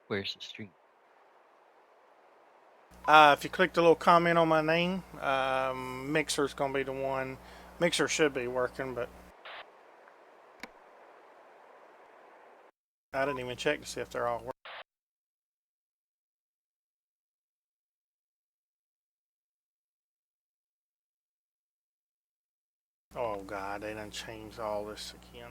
Where's the stream? If you click the little comment on my name, Mixer's gonna be the one. Mixer should be working, but I didn't even check to see if they're all working. Oh God, they done changed all this again.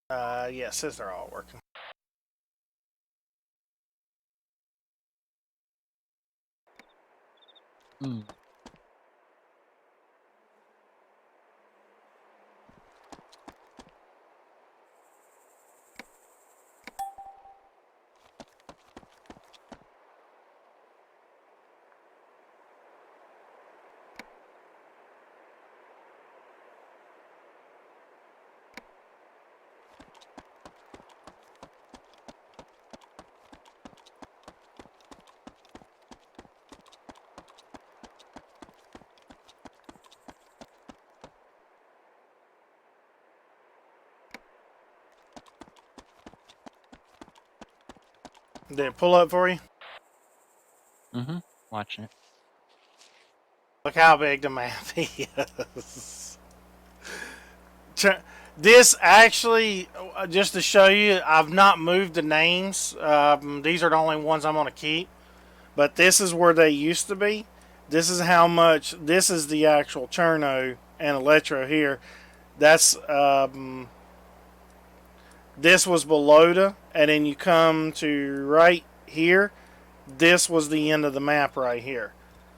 Yeah, it says they're all working. Hmm. Did it pull up for you? Mm-hmm. Watching it. Look how big the map is. This actually, just to show you, I've not moved the names. These are the only ones I'm going to keep. But this is where they used to be. This is how much. This is the actual Cherno and Electro here. That's this was Belota, and then you come to right here. This was the end of the map right here.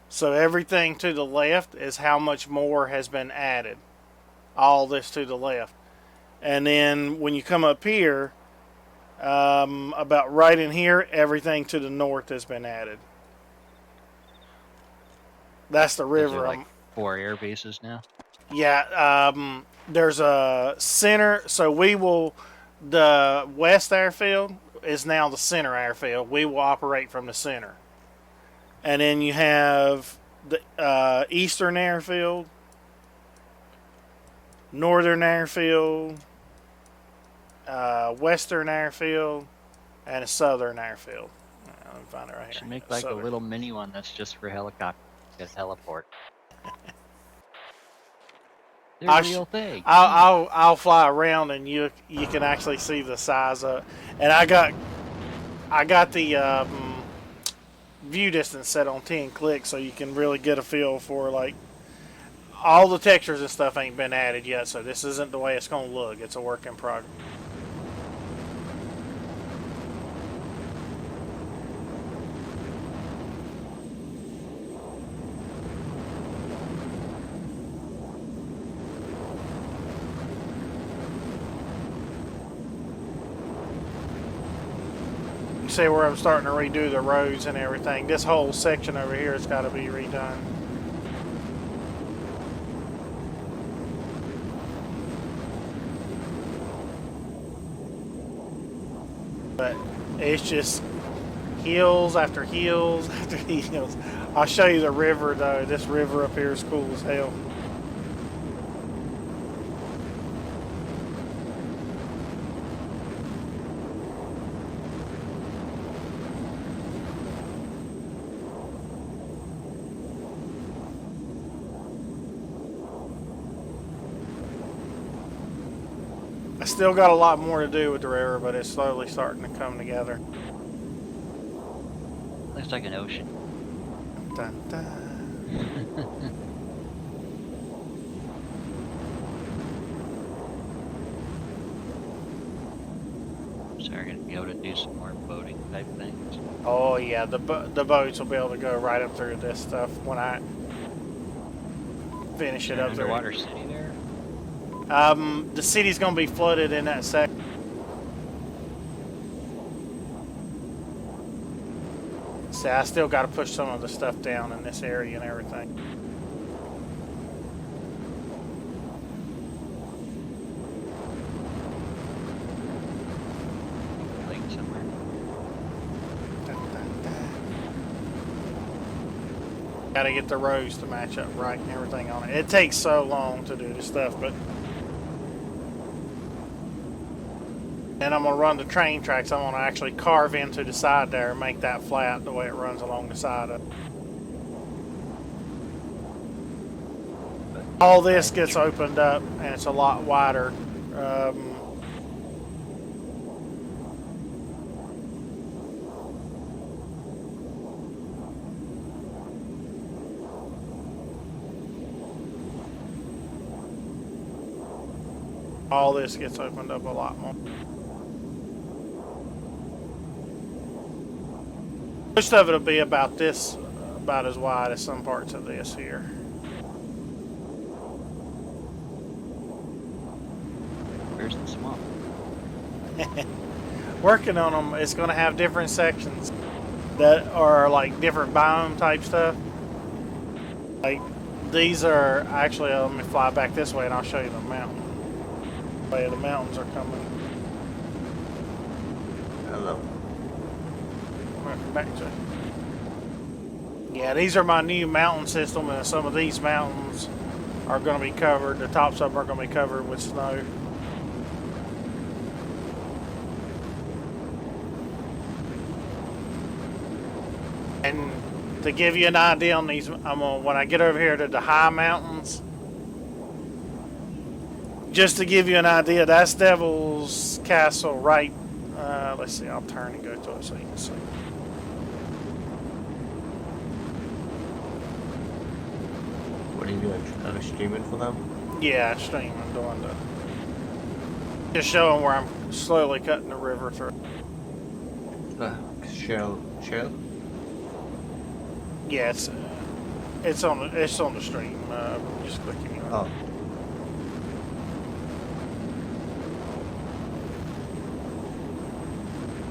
So everything to the left is how much more has been added. All this to the left. And then when you come up here, about right in here, everything to the north has been added. That's the river. Is there like 4 air bases now? Yeah, there's a center. So we will, the west airfield is now the center airfield. We will operate from the center. And then you have the eastern airfield, northern airfield, western airfield, and a southern airfield. Let me find it right here. Should make like southern. a little mini one that's just for helicopters. Heliport. They're real thing. I'll fly around and you can actually see the size of. And I got the view distance set on 10 clicks, so you can really get a feel for like all the textures and stuff ain't been added yet. So this isn't the way it's gonna look. It's a work in progress. See where I'm starting to redo the roads and everything. This whole section over here has got to be redone. But it's just hills after hills after hills. I'll show you the river though. This river up here is cool as hell. I still got a lot more to do with the river, but it's slowly starting to come together. Looks like an ocean. Dun, dun. So we're gonna be able to do some more boating type things. Oh yeah, the boats will be able to go right up through this stuff when I finish it up there. Underwater city there? The city's gonna be flooded in that section. See, I still got to push some of the stuff down in this area and everything. Lake somewhere. Got to get the rows to match up right and everything on it. It takes so long to do this stuff, but And I'm going to run the train tracks. I'm going to actually carve into the side there and make that flat the way it runs along the side of it. All this gets opened up and it's a lot wider. All this gets opened up a lot more. Most of it will be about this, about as wide as some parts of this here. Where's the swamp? Working on them, it's going to have different sections that are like different biome type stuff. Like these are actually, let me fly back this way and I'll show you the mountain. The mountains are coming. Hello. Back to. Yeah, these are my new mountain system, and some of these mountains are going to be covered. The tops of them are going to be covered with snow. And to give you an idea on these, when I get over here to the high mountains, just to give you an idea, that's Devil's Castle right. Let's see, I'll turn and go to it so you can see. What are you doing? Are you streaming for them? Yeah, stream. I'm doing the. Just showing where I'm slowly cutting the river through. Shell? Yeah, it's on the stream. Just clicking on it. Oh.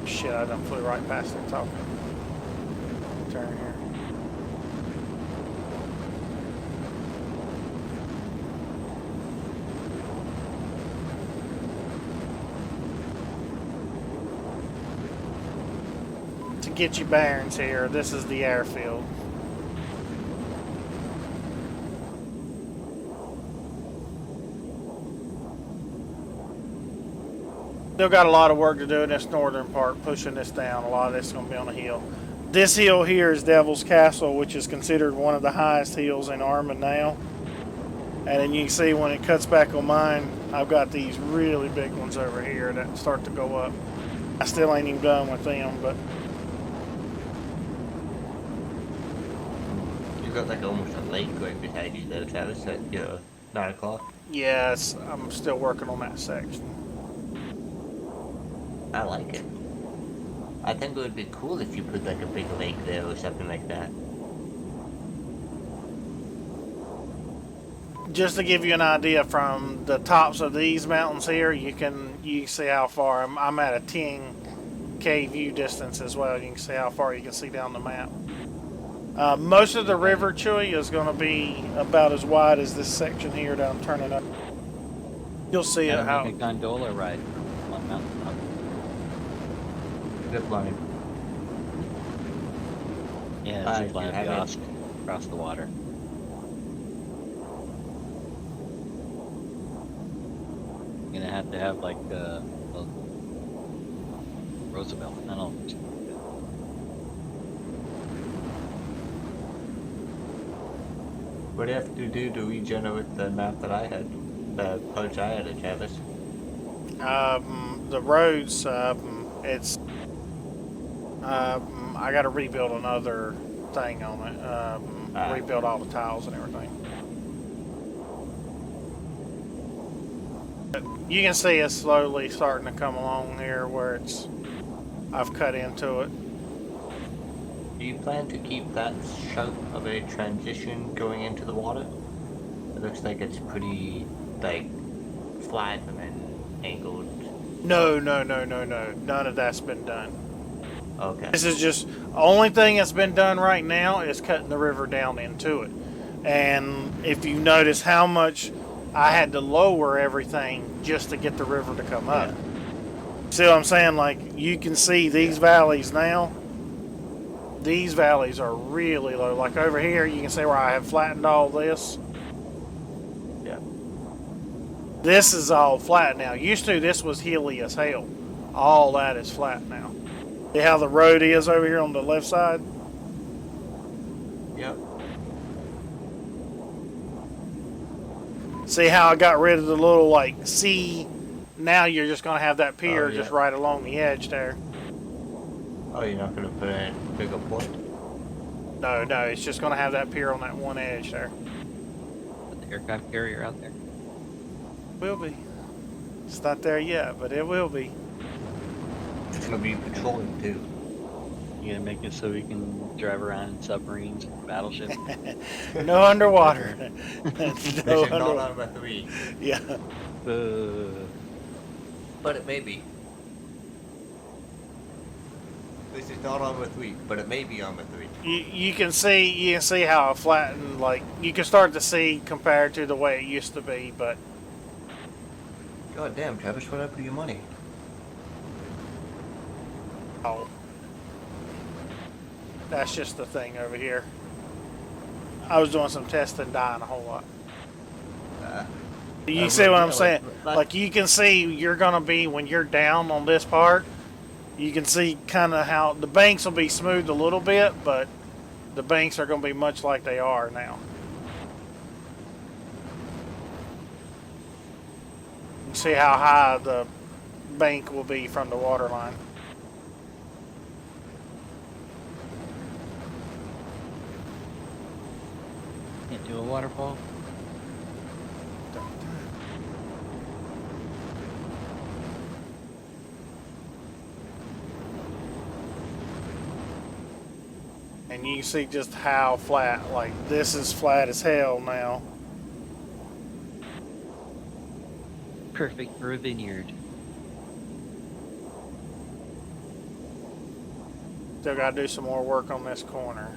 Shit, I done flew right past it talking. Turn here. To get you bearings here, this is the airfield. Still got a lot of work to do in this northern part, pushing this down. A lot of this is going to be on a hill. This hill here is Devil's Castle, which is considered one of the highest hills in ArmA now. And then you can see when it cuts back on mine, I've got these really big ones over here that start to go up. I still ain't even done with them, but... You've got like almost a lake right behind you though, Travis, at 9 o'clock. Yes, I'm still working on that section. I like it. I think it would be cool if you put like a big lake there or something like that. Just to give you an idea, from the tops of these mountains here, you can see how far I'm at a 10K view distance as well. You can see how far you can see down the map. Most of the river, Chewy, is going to be about as wide as this section here that I'm turning up. You'll see it how. Like a gondola ride on mountain top. Zip line. Yeah, zip line across the water. You're gonna have to have like a Roosevelt. I don't know. What do you have to do to regenerate the map that I had? The punch I had at Travis? The roads, it's... I gotta rebuild another thing on it. Rebuild all the tiles and everything. But you can see it's slowly starting to come along here where I've cut into it. Do you plan to keep that shape of a transition going into the water? It looks like it's pretty, like, flat and then angled. No. None of that's been done. Okay. This is just, only thing that's been done right now is cutting the river down into it. And if you notice how much I had to lower everything just to get the river to come up. See what I'm saying? Like, you can see these valleys now. These valleys are really low. Like over here, you can see where I have flattened all this. Yeah. This is all flat now. Used to, this was hilly as hell. All that is flat now. See how the road is over here on the left side? Yep. See how I got rid of the little like C? Now you're just gonna have that pier yeah. just right along the edge there. Oh, you're not gonna put in a bigger point? No, it's just gonna have that pier on that one edge there. Put the aircraft carrier out there. Will be. It's not there yet, but it will be. It's gonna be patrolling too. You gonna make it so we can drive around in submarines and battleships? No underwater. This is No not underwater. ArmA 3, Yeah. but it may be. This is not ArmA 3, but it may be ArmA 3. You can see how it flattened. Like you can start to see compared to the way it used to be, but God damn, Travis, what happened to your money? oh, that's just the thing over here. I was doing some testing, dying a whole lot. You see what I'm saying? Like you can see you're gonna be when you're down on this part. You can see kind of how the banks will be smoothed a little bit, but the banks are going to be much like they are now. You see how high the bank will be from the water line. Can't do a waterfall. And you can see just how flat, like this is flat as hell now. Perfect for a vineyard. Still got to do some more work on this corner.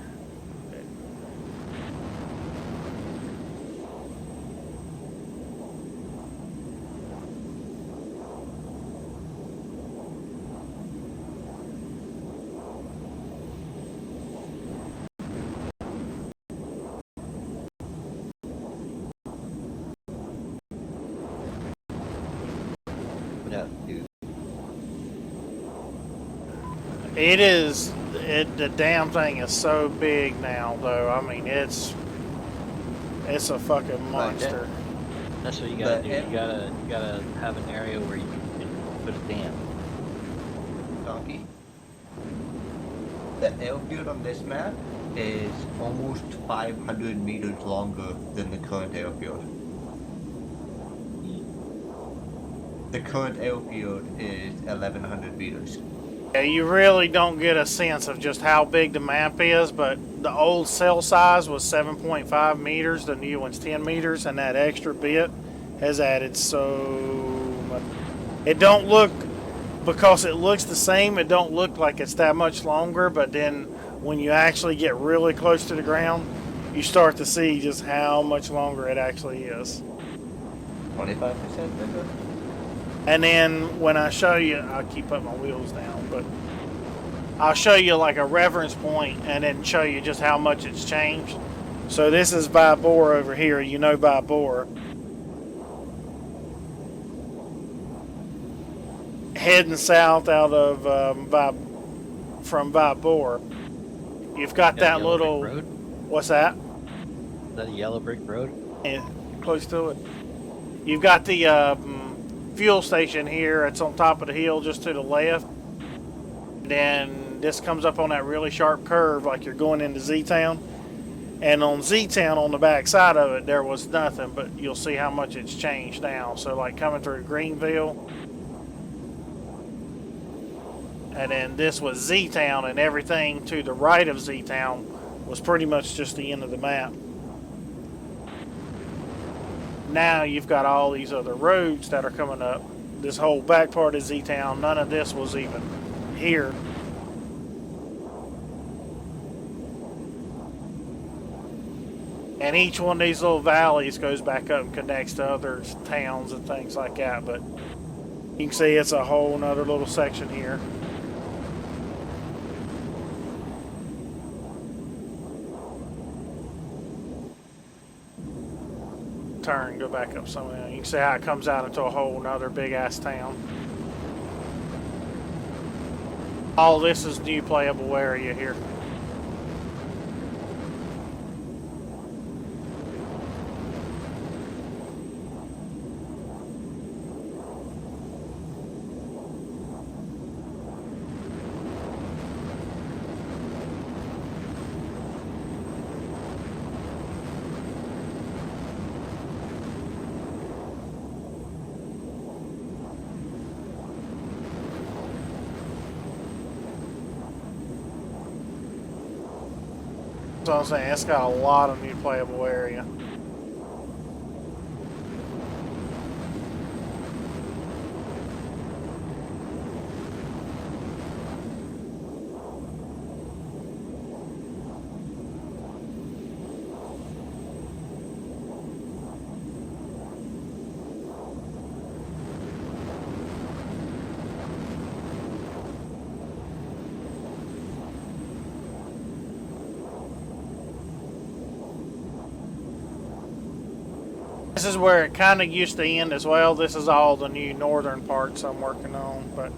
Dude. The damn thing is so big now, though. I mean, it's a fucking monster. That's what you gotta do. You gotta have an area where you can put a dam. Donkey. The airfield on this map is almost 500 meters longer than the current airfield. The current airfield is 1,100 meters. Yeah, you really don't get a sense of just how big the map is, but the old cell size was 7.5 meters, the new one's 10 meters, and that extra bit has added so much. It don't look, because it looks the same, it don't look like it's that much longer, but then when you actually get really close to the ground, you start to see just how much longer it actually is. 25% bigger? And then when I show you, I'll keep putting my wheels down, but I'll show you like a reference point and then show you just how much it's changed. So this is by bore over here, you know by bore. Heading south out of from Bor. You've got that little road? What's that? Is that a yellow brick road? Yeah, close to it. You've got the fuel station here. It's on top of the hill just to the left. Then this comes up on that really sharp curve like you're going into Z-Town. And on Z-Town on the back side of it there was nothing, but you'll see how much it's changed now. So like coming through Greenville, and then this was Z-Town, and everything to the right of Z-Town was pretty much just the end of the map. Now you've got all these other roads that are coming up. This whole back part of Z-Town, none of this was even here. And each one of these little valleys goes back up and connects to other towns and things like that. But you can see it's a whole nother little section here. Turn, go back up some of them. You can see how it comes out into a whole nother big ass town. All this is new playable area here. So I'm saying it's got a lot of new playable area. This is where it kind of used to end as well. This is all the new northern parts I'm working on, but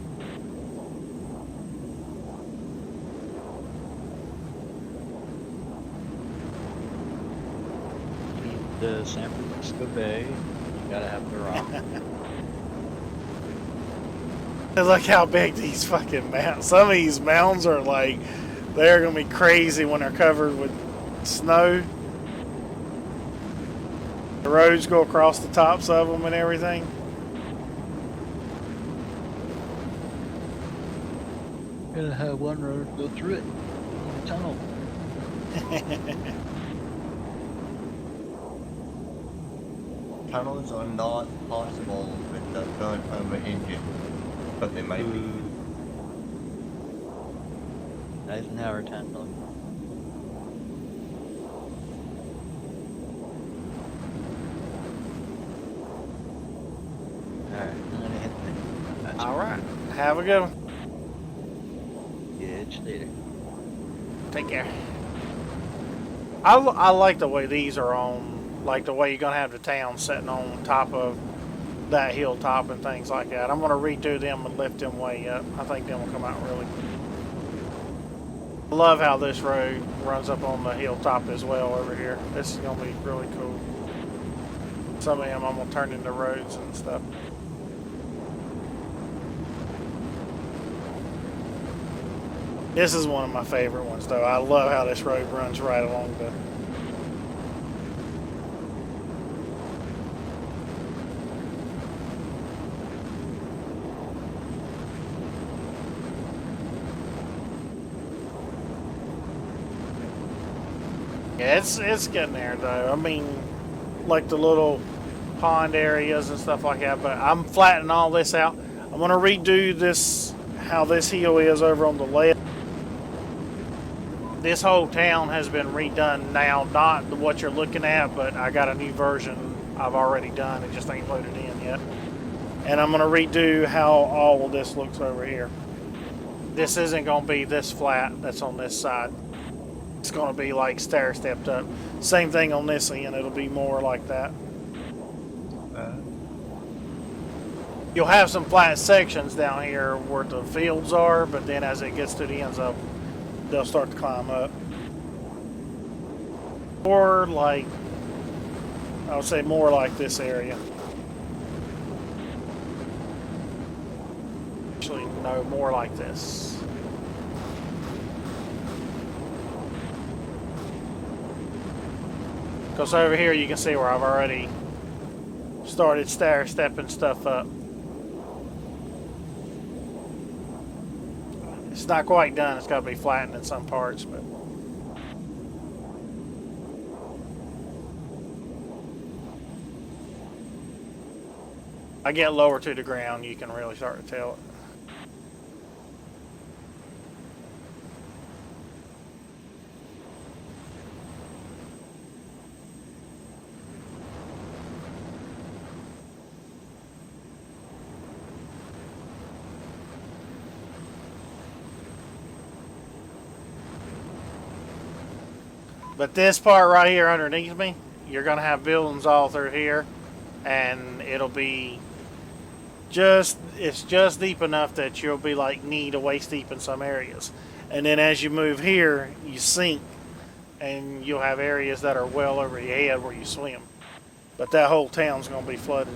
You need the San Francisco Bay. You gotta have the rock. look how big these fucking mountains. Some of these mountains are like, they're gonna be crazy when they're covered with snow. The roads go across the tops of them and everything. Gonna have one road go through it. In a tunnel. Tunnels are not possible with the current ArmA engine, but they might be. Eisenhower tunnel. Alright, I'm gonna hit the All right, have a good one. Catch you later. Take care. I like the way these are on, like the way you're gonna have the town sitting on top of that hilltop and things like that. I'm gonna redo them and lift them way up. I think them will come out really good. I love how this road runs up on the hilltop as well over here. This is gonna be really cool. Some of them I'm gonna turn into roads and stuff. This is one of my favorite ones though. I love how this road runs right along the... Yeah, it's getting there though. I mean, like the little pond areas and stuff like that, but I'm flattening all this out. I'm gonna redo this, how this hill is over on the left. This whole town has been redone now, not what you're looking at, but I got a new version I've already done. It just ain't loaded in yet. And I'm gonna redo how all of this looks over here. This isn't gonna be this flat that's on this side. It's gonna be like stair stepped up. Same thing on this end, it'll be more like that. You'll have some flat sections down here where the fields are, but then as it gets to the ends of them, they'll start to climb up. Or like, I would say more like this area. Actually, no, more like this. Because over here you can see where I've already started stair stepping stuff up. It's not quite done. It's got to be flattened in some parts, but I get lower to the ground, you can really start to tell it. But this part right here underneath me, you're going to have buildings all through here, and it'll be it's just deep enough that you'll be like knee to waist deep in some areas, and then as you move here, you sink, and you'll have areas that are well over your head where you swim. But that whole town's gonna be flooded.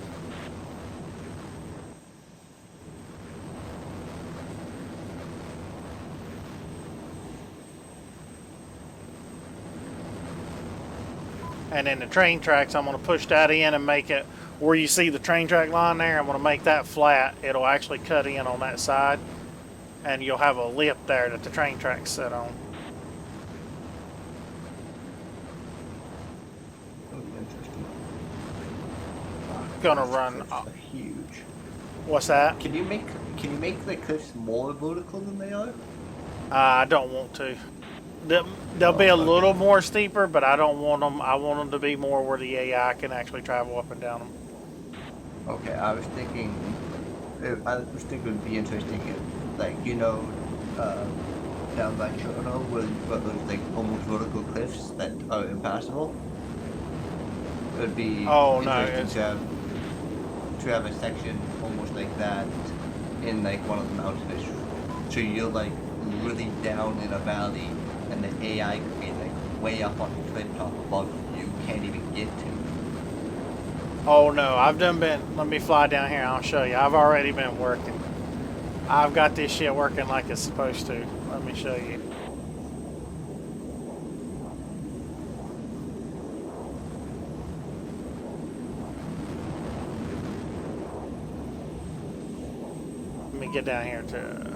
And then the train tracks, I'm going to push that in and make it where you see the train track line there. I'm going to make that flat. It'll actually cut in on that side, and you'll have a lip there that the train tracks sit on. That'll be interesting. Gonna run. Cliffs are huge. What's that? Can you make the cliffs more vertical than they are? I don't want to. They'll be a little more steeper, but I don't want them. I want them to be more where the AI can actually travel up and down them. Okay, I was thinking it would be interesting if, like, down by Toronto where you've got those like almost vertical cliffs that are impassable. It would be interesting to have a section almost like that in like one of the mountains. So you're like really down in a valley, and the AI could be like way up on the cliff top above you can't even get to. Oh no, let me fly down here and I'll show you. I've already been working. I've got this shit working like it's supposed to. Let me show you. Let me get down here to...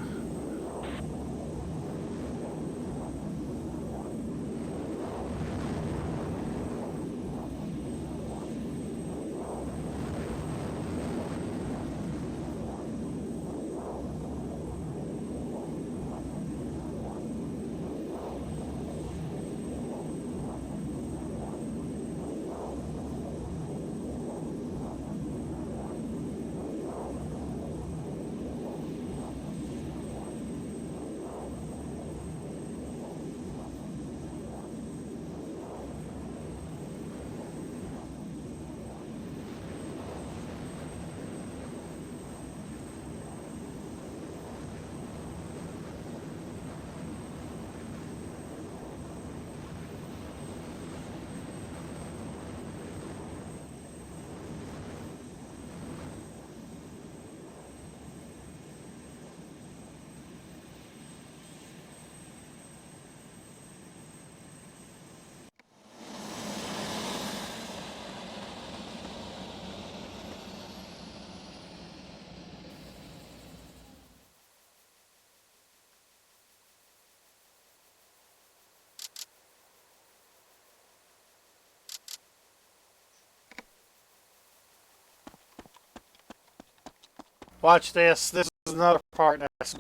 Watch this. This is another part that's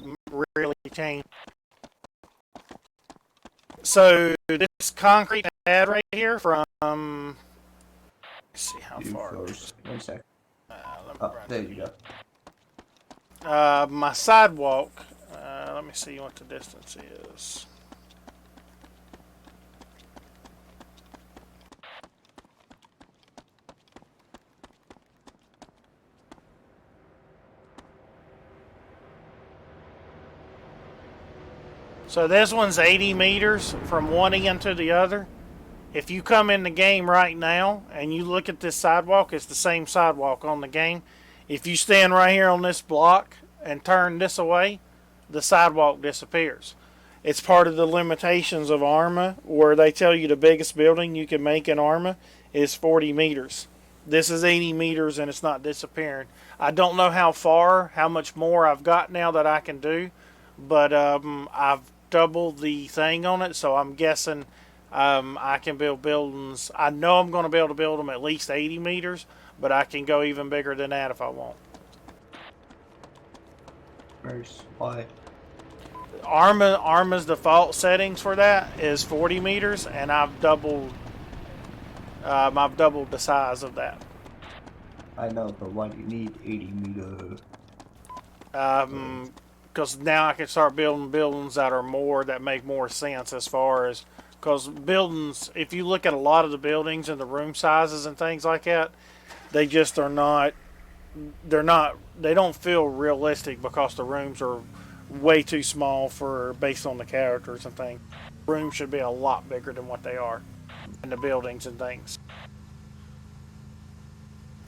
really changed. So this concrete pad right here from... let's see how far. First. 1 sec. Let me There you go. my sidewalk. Let me see what the distance is. So this one's 80 meters from one end to the other. If you come in the game right now and you look at this sidewalk, it's the same sidewalk on the game. If you stand right here on this block and turn this away, the sidewalk disappears. It's part of the limitations of ArmA, where they tell you the biggest building you can make in ArmA is 40 meters. This is 80 meters and it's not disappearing. I don't know how much more I've got now that I can do, but I've doubled the thing on it, so I'm guessing I can build buildings. I know I'm going to be able to build them at least 80 meters, but I can go even bigger than that if I want. Nice. Why? ArmA's default settings for that is 40 meters, and I've doubled the size of that. I know, but why do you need 80 meter? Because now I can start building buildings that make more sense as far as, because buildings, if you look at a lot of the buildings and the room sizes and things like that, they just are not they don't feel realistic because the rooms are way too small for based on the characters and things. Rooms should be a lot bigger than what they are, and the buildings and things.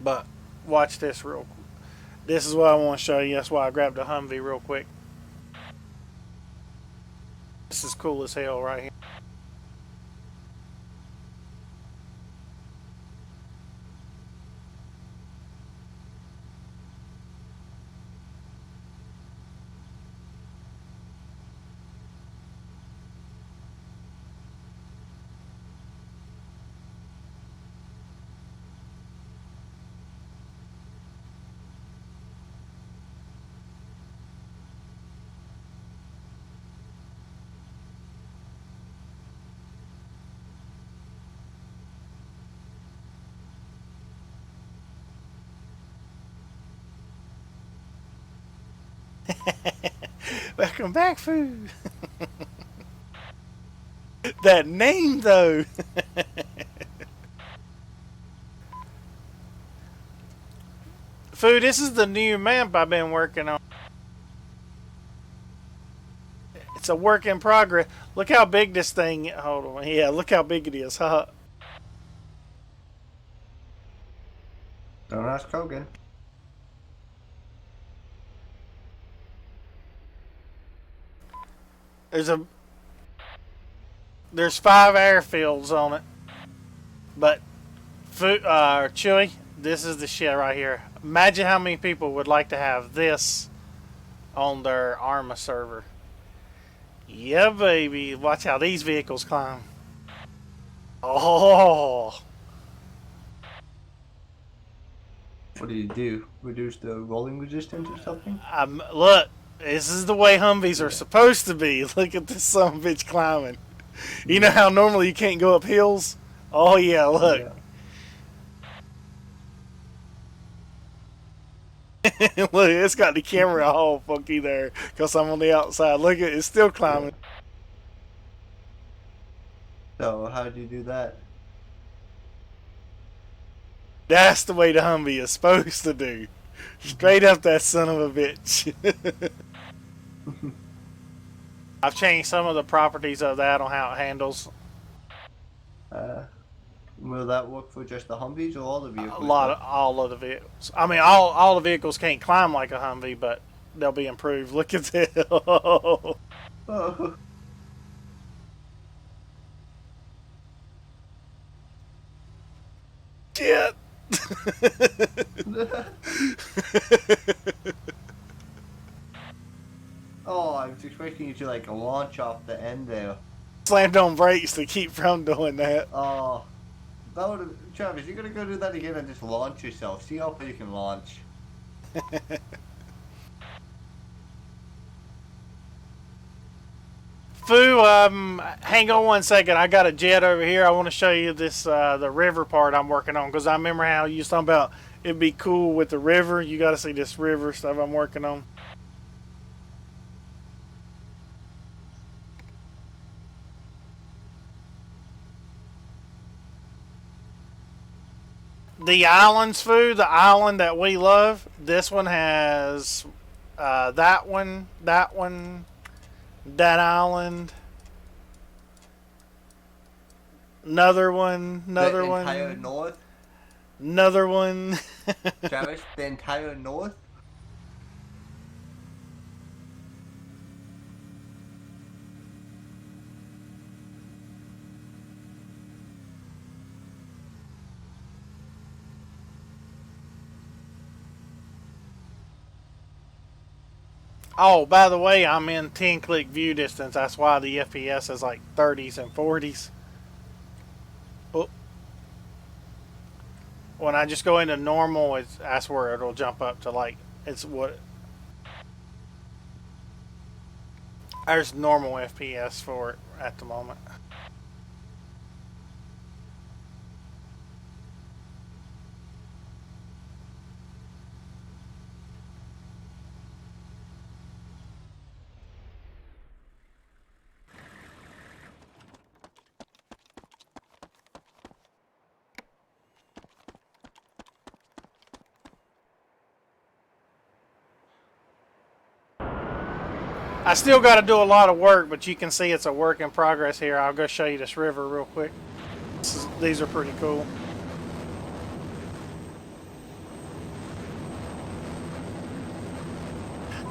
But watch this real quick. This is what I want to show you. That's why I grabbed a Humvee real quick. This is cool as hell right here. Welcome back, food. That name, though. Food, this is the new map I've been working on. It's a work in progress. Look how big this thing. Hold on. Yeah, look how big it is, huh? Don't ask Kogan. There's 5 airfields on it. But Chewy, this is the shit right here. Imagine how many people would like to have this on their ArmA server. Yeah, baby. Watch how these vehicles climb. Oh. What do? Reduce the rolling resistance or something? Look, this is the way Humvees are supposed to be. Look at this son of a bitch climbing. You know how normally you can't go up hills? Oh yeah, look. Yeah. Look, it's got the camera all funky there because I'm on the outside. Look at it, it's still climbing. So how do you do that? That's the way the Humvee is supposed to do. Straight up that son of a bitch. I've changed some of the properties of that on how it handles. Will that work for just the Humvees or all the vehicles? All of the vehicles. I mean, all the vehicles can't climb like a Humvee, but they'll be improved. Look at this. Oh. Shit. Oh, I was expecting you to like launch off the end there. Slammed on brakes to keep from doing that. Oh, that would have. Travis, you're gonna go do that again and just launch yourself. See how far you can launch. Foo, hang on one second. I got a jet over here. I want to show you this, the river part I'm working on. Because I remember how you was talking about it'd be cool with the river. You got to see this river stuff I'm working on. The islands, Foo, the island that we love, this one has that one, that island, another one, the entire north? Another one. Travis, the entire north? Oh, by the way, I'm in 10-click view distance. That's why the FPS is like 30s and 40s. Oh. When I just go into normal, that's where it'll jump up to like, it's what... There's normal FPS for it at the moment. I still got to do a lot of work, but you can see it's a work in progress here. I'll go show you this river real quick. These are pretty cool.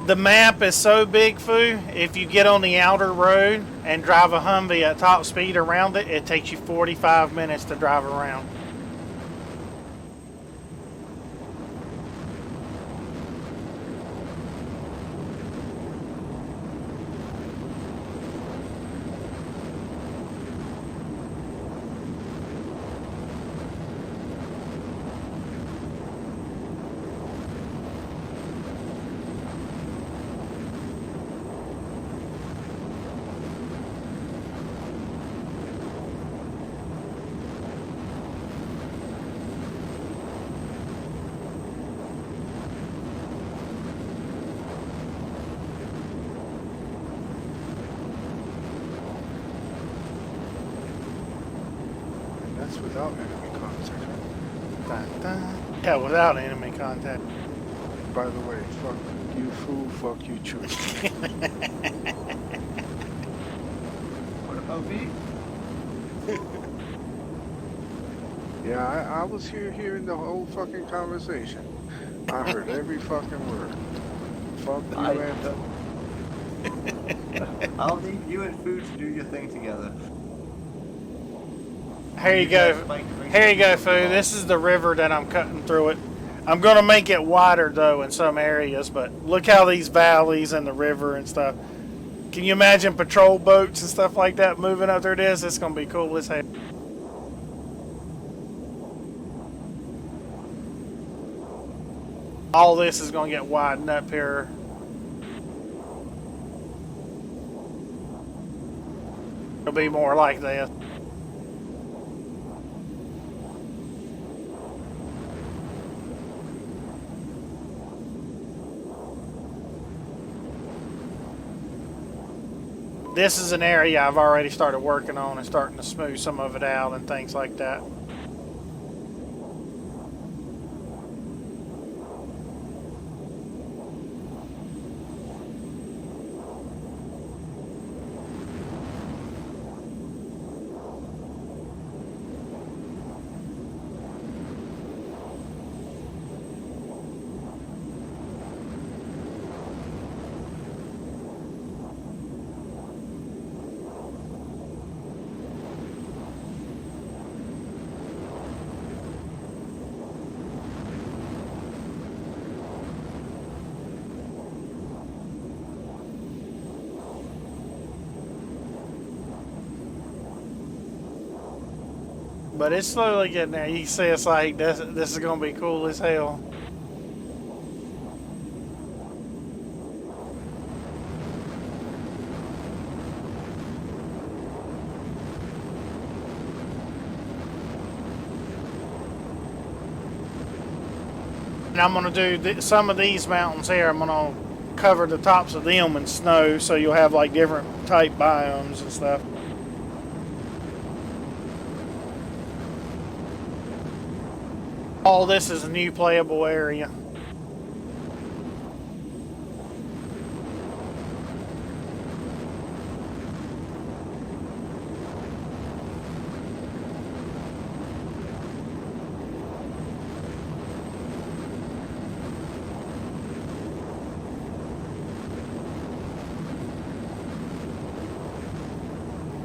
The map is so big, Foo, if you get on the outer road and drive a Humvee at top speed around it, it takes you 45 minutes to drive around. That's without enemy contact. Dun, dun. Yeah, without enemy contact. By the way, fuck you, fool. Fuck you, Chewie. What about me? Yeah, I was hearing the whole fucking conversation. I heard every fucking word. Fuck you, and I'll leave you and Food to do your thing together. Here you go. Here you go, Foo. This is the river that I'm cutting through it. I'm going to make it wider, though, in some areas, but look how these valleys and the river and stuff. Can you imagine patrol boats and stuff like that moving up through this? It's going to be cool as hell. All this is going to get widened up here. It'll be more like this. This is an area I've already started working on and starting to smooth some of it out and things like that. But it's slowly getting there. You can see it's like, this is going to be cool as hell. And I'm going to do some of these mountains here. I'm going to cover the tops of them in snow, so you'll have like different type biomes and stuff. All this is a new playable area.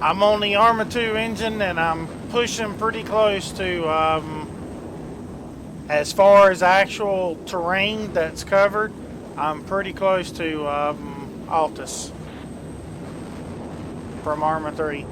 I'm on the ArmA 2 engine and I'm pushing pretty close to as far as actual terrain that's covered, I'm pretty close to Altus from ArmA 3.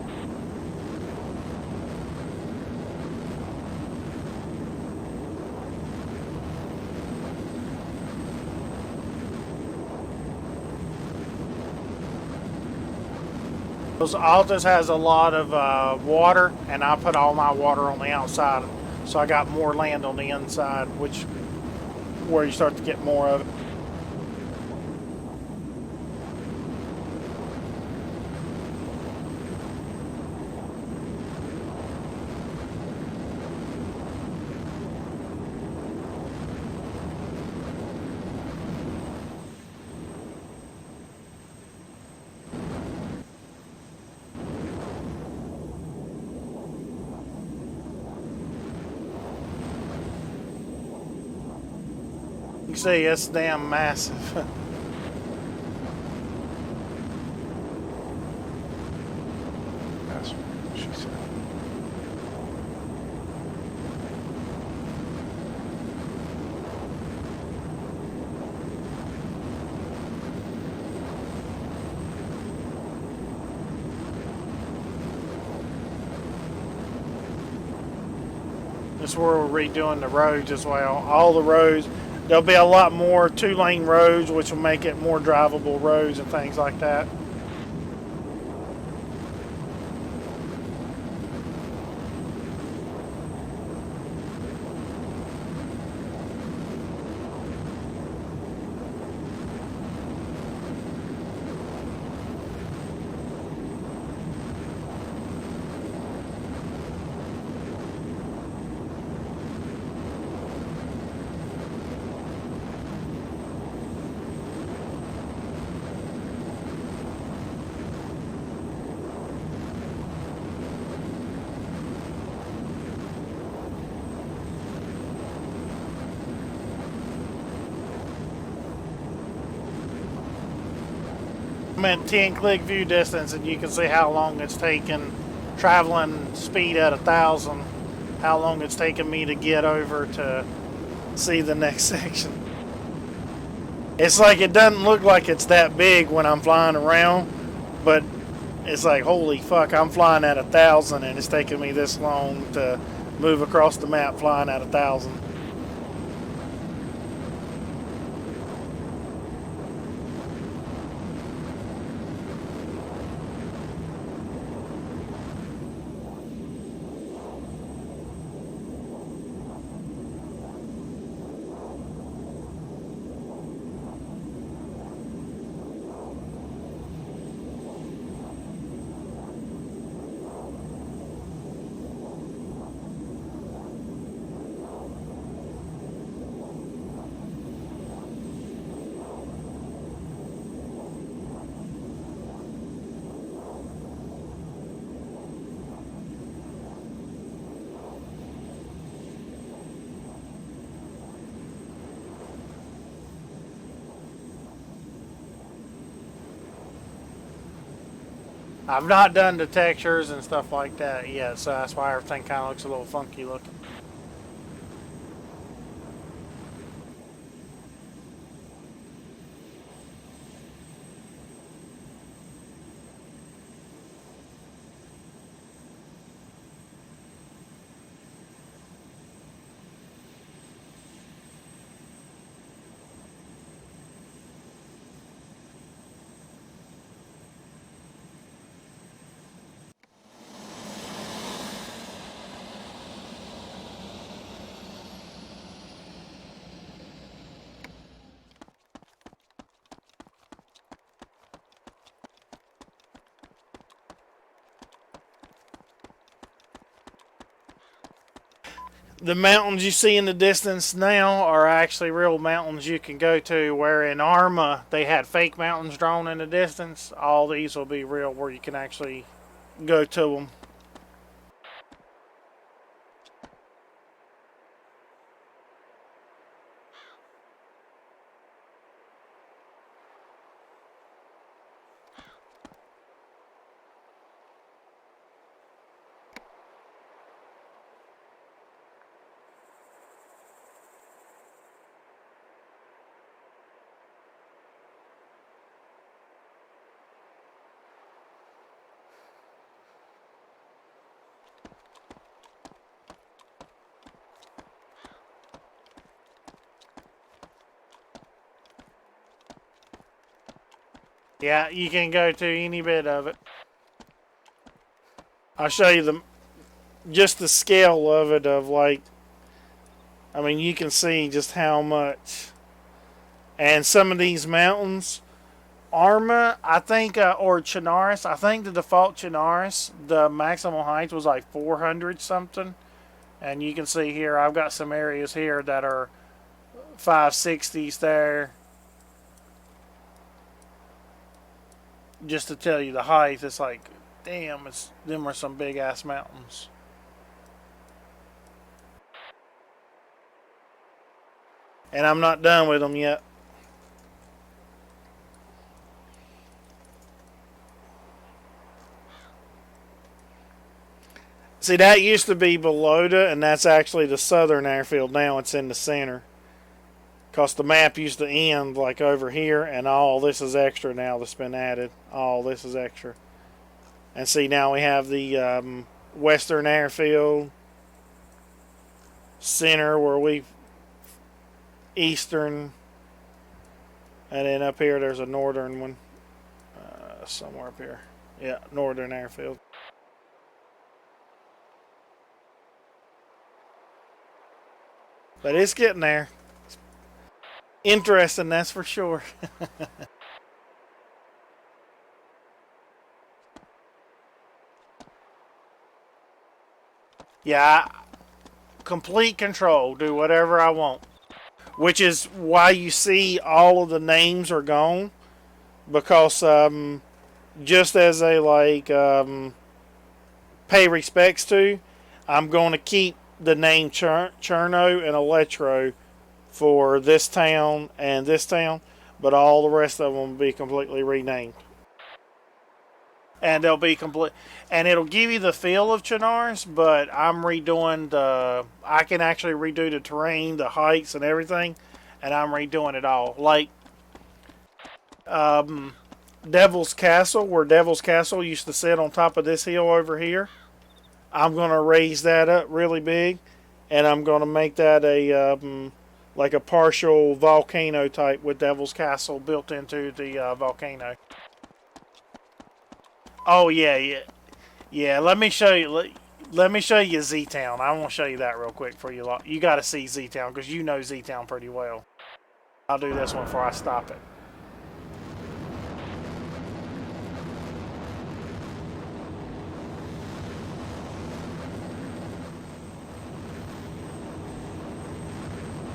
Altus has a lot of water, and I put all my water on the outside. So I got more land on the inside, where you start to get more of it. You see, it's damn massive. That's what she said. This is where we're redoing the roads as well. All the roads, there'll be a lot more 2-lane roads, which will make it more drivable roads and things like that. I'm at 10 click view distance, and you can see how long it's taken traveling speed at 1,000, how long it's taken me to get over to see the next section. It's like it doesn't look like it's that big when I'm flying around, but it's like, holy fuck, I'm flying at 1,000 and it's taking me this long to move across the map flying at 1,000. I've not done the textures and stuff like that yet, so that's why everything kind of looks a little funky looking. The mountains you see in the distance now are actually real mountains you can go to, where in ArmA they had fake mountains drawn in the distance. All these will be real where you can actually go to them. Yeah, you can go to any bit of it. I'll show you just the scale of it, of like, I mean, you can see just how much. And some of these mountains, ArmA, I think, or Chinaris, I think the default Chinaris, the maximum height was like 400 something. And you can see here, I've got some areas here that are 560s there. Just to tell you the height, it's like, damn, them are some big ass mountains. And I'm not done with them yet. See, that used to be Belota, and that's actually the southern airfield. Now it's in the center. Because the map used to end like over here, and all this is extra now that's been added. All this is extra. And see, now we have the western airfield, center where we, eastern, and then up here there's a northern one. Somewhere up here. Yeah, northern airfield. But it's getting there. It's interesting, that's for sure. Yeah, complete control. Do whatever I want. Which is why you see all of the names are gone. Because just as they like pay respects to, I'm going to keep the name Cherno and Electro for this town and this town, but all the rest of them will be completely renamed. And they'll be complete, and it'll give you the feel of Chenars, but I'm redoing I can actually redo the terrain, the heights and everything, and I'm redoing it all. Like Devil's Castle, where Devil's Castle used to sit on top of this hill over here, I'm going to raise that up really big, and I'm going to make that a like a partial volcano type with Devil's Castle built into the volcano. Oh yeah. Let me show you. Let me show you Z-Town. I want to show you that real quick for you. You got to see Z-Town because you know Z-Town pretty well. I'll do this one before I stop it.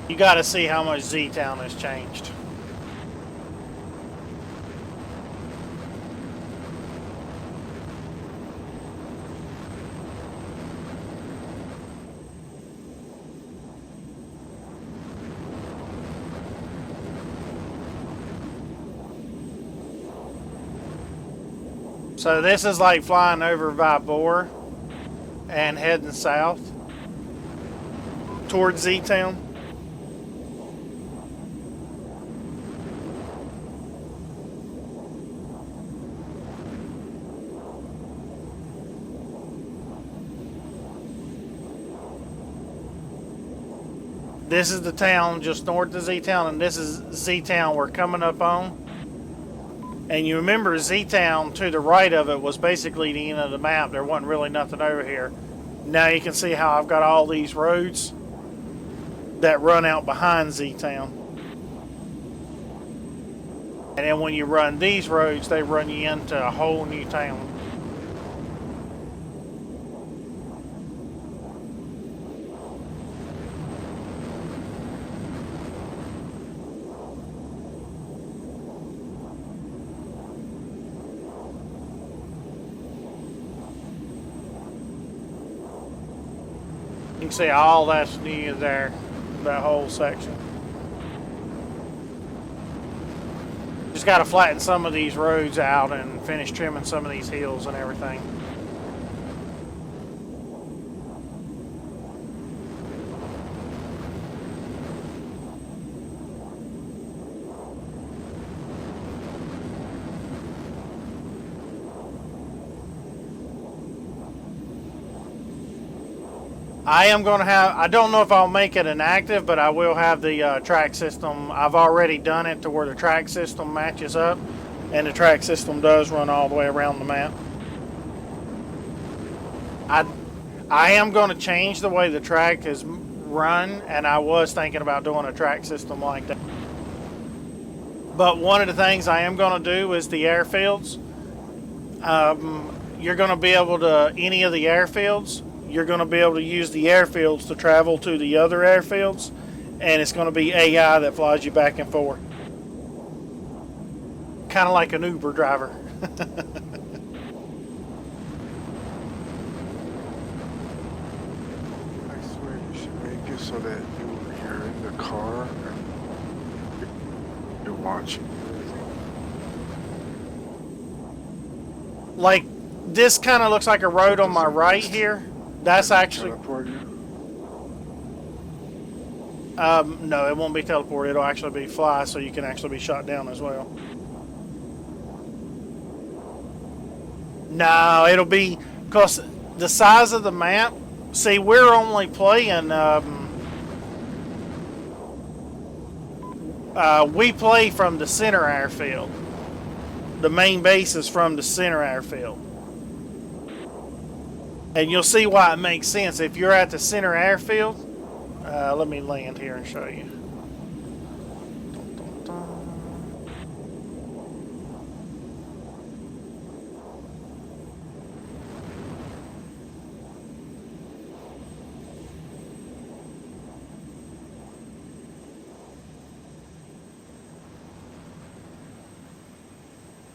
You got to see how much Z-Town has changed. So this is like flying over Vibora and heading south towards Z-Town. This is the town just north of Z-Town, and this is Z-Town we're coming up on. And you remember Z-Town to the right of it was basically the end of the map. There wasn't really nothing over here. Now you can see how I've got all these roads that run out behind Z-Town. And then when you run these roads, they run you into a whole new town. You can see all that's new there, that whole section. Just got to flatten some of these roads out and finish trimming some of these hills and everything. I am going to have, I don't know if I'll make it inactive, but I will have the track system. I've already done it to where the track system matches up, and the track system does run all the way around the map. I am going to change the way the track is run, and I was thinking about doing a track system like that. But one of the things I am going to do is the airfields. You're going to be able to, any of the airfields, you're going to be able to use the airfields to travel to the other airfields, and it's going to be AI that flies you back and forth. Kind of like an Uber driver. I swear you should make it so that you're in the car and launching. Like, this kind of looks like a road on my right here. That's actually... Teleport you? No, it won't be teleported. It'll actually be fly, so you can actually be shot down as well. No, it'll be... Because the size of the map... See, we're only playing... we play from the center airfield. The main base is from the center airfield. And you'll see why it makes sense. If you're at the center airfield... let me land here and show you.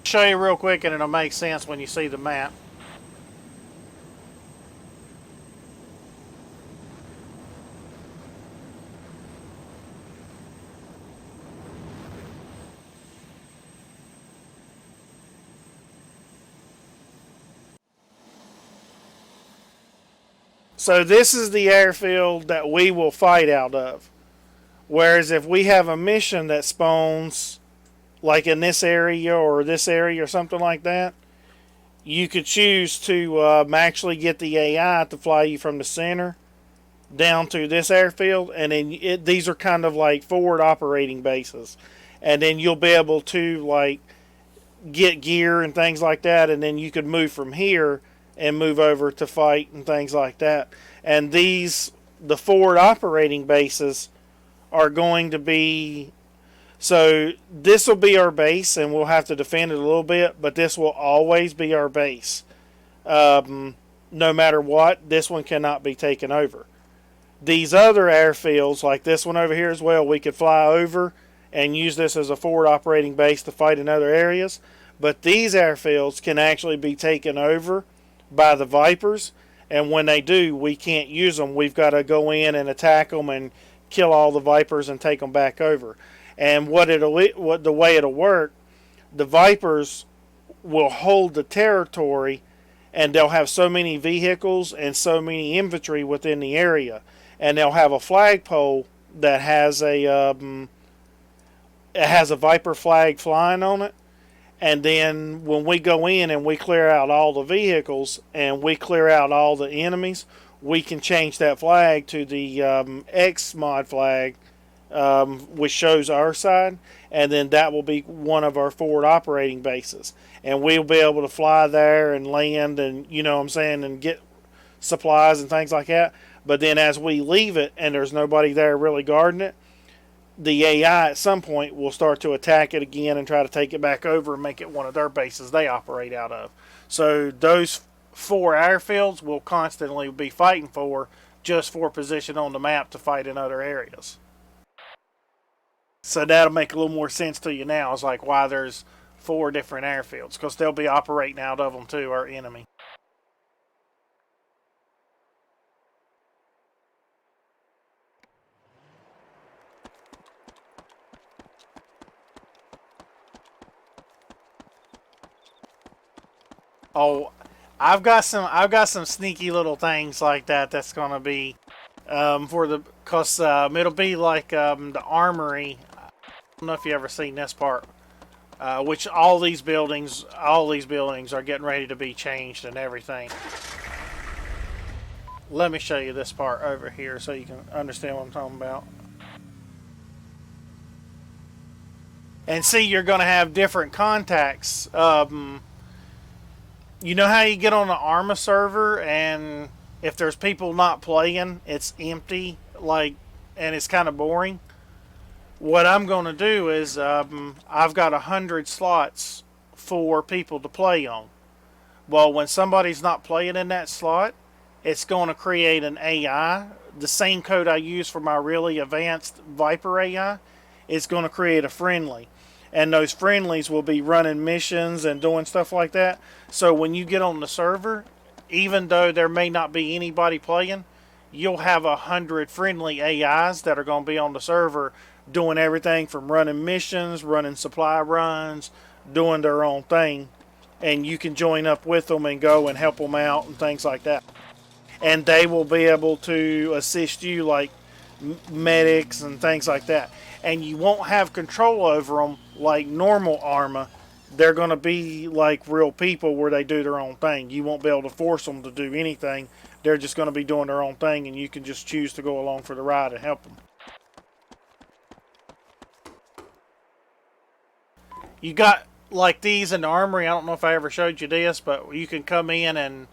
Show you real quick and it'll make sense when you see the map. So this is the airfield that we will fight out of. Whereas if we have a mission that spawns like in this area or this area or something like that, you could choose to actually get the AI to fly you from the center down to this airfield, and then these are kind of like forward operating bases, and then you'll be able to like get gear and things like that, and then you could move from here and move over to fight and things like that. And the forward operating bases are going to be... So this will be our base, and we'll have to defend it a little bit, but this will always be our base. No matter what, this one cannot be taken over. These other airfields, like this one over here as well, we could fly over and use this as a forward operating base to fight in other areas. But these airfields can actually be taken over by the Vipers, and when they do, we can't use them. We've got to go in and attack them and kill all the Vipers and take them back over. And the way it'll work, the Vipers will hold the territory, and they'll have so many vehicles and so many infantry within the area, and they'll have a flagpole that has a Viper flag flying on it. And then when we go in and we clear out all the vehicles and we clear out all the enemies, we can change that flag to the Xmod Flag, which shows our side, and then that will be one of our forward operating bases, and we'll be able to fly there and land, and you know what I'm saying, and get supplies and things like that. But then as we leave it and there's nobody there really guarding it, the AI at some point will start to attack it again and try to take it back over and make it one of their bases they operate out of. So those 4 airfields will constantly be fighting for, just for position on the map to fight in other areas. So that'll make a little more sense to you now. It's like why there's 4 different airfields, because they'll be operating out of them too, our enemy. Oh, I've got some sneaky little things like that. That's gonna be because it'll be like the armory. I don't know if you ever seen this part, which all these buildings are getting ready to be changed and everything. Let me show you this part over here so you can understand what I'm talking about. And see, you're going to have different contacts. You know how you get on the ArmA server and if there's people not playing, it's empty, like, and it's kind of boring? What I'm going to do is I've got 100 slots for people to play on. Well, when somebody's not playing in that slot, it's going to create an AI. The same code I use for my really advanced Viper AI is going to create a friendly. And those friendlies will be running missions and doing stuff like that. So when you get on the server, even though there may not be anybody playing, you'll have 100 friendly AIs that are going to be on the server doing everything from running missions, running supply runs, doing their own thing. And you can join up with them and go and help them out and things like that. And they will be able to assist you, like medics and things like that. And you won't have control over them like normal ArmA. They're going to be like real people where they do their own thing. You won't be able to force them to do anything. They're just going to be doing their own thing, and you can just choose to go along for the ride and help them. You got like these in the armory. I don't know if I ever showed you this, but you can come in and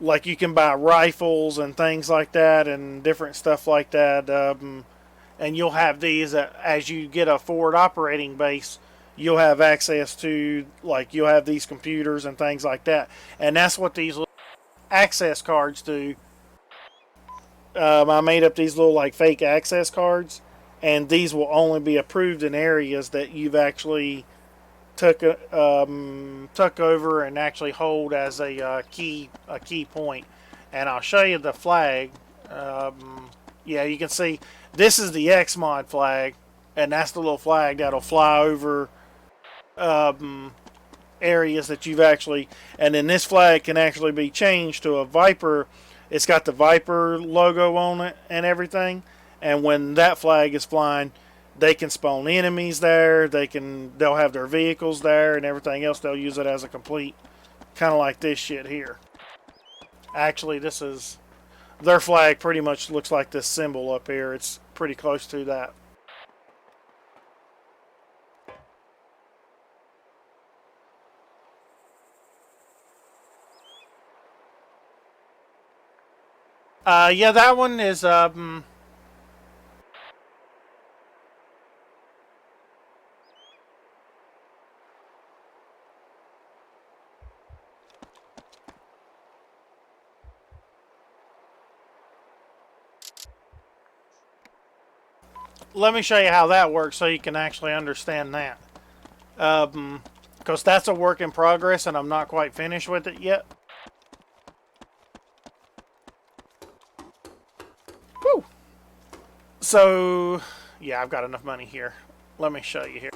like you can buy rifles and things like that and different stuff like that. And you'll have these as you get a forward operating base. You'll have access to, like, you'll have these computers and things like that. And that's what these little access cards do. I made up these little, like, fake access cards. And these will only be approved in areas that you've actually took over and actually hold as a key point. And I'll show you the flag. Yeah, you can see this is the Xmod flag. And that's the little flag that'll fly over areas that you've actually, and then this flag can actually be changed to a Viper. It's got the Viper logo on it and everything, and when that flag is flying, they can spawn enemies there, they'll have their vehicles there and everything else. They'll use it as a complete, kind of like this shit here. Actually, this is their flag. Pretty much looks like this symbol up here. It's pretty close to that. Yeah, that one is, let me show you how that works so you can actually understand that. Because that's a work in progress and I'm not quite finished with it yet. Woo! So, yeah, I've got enough money here. Let me show you here.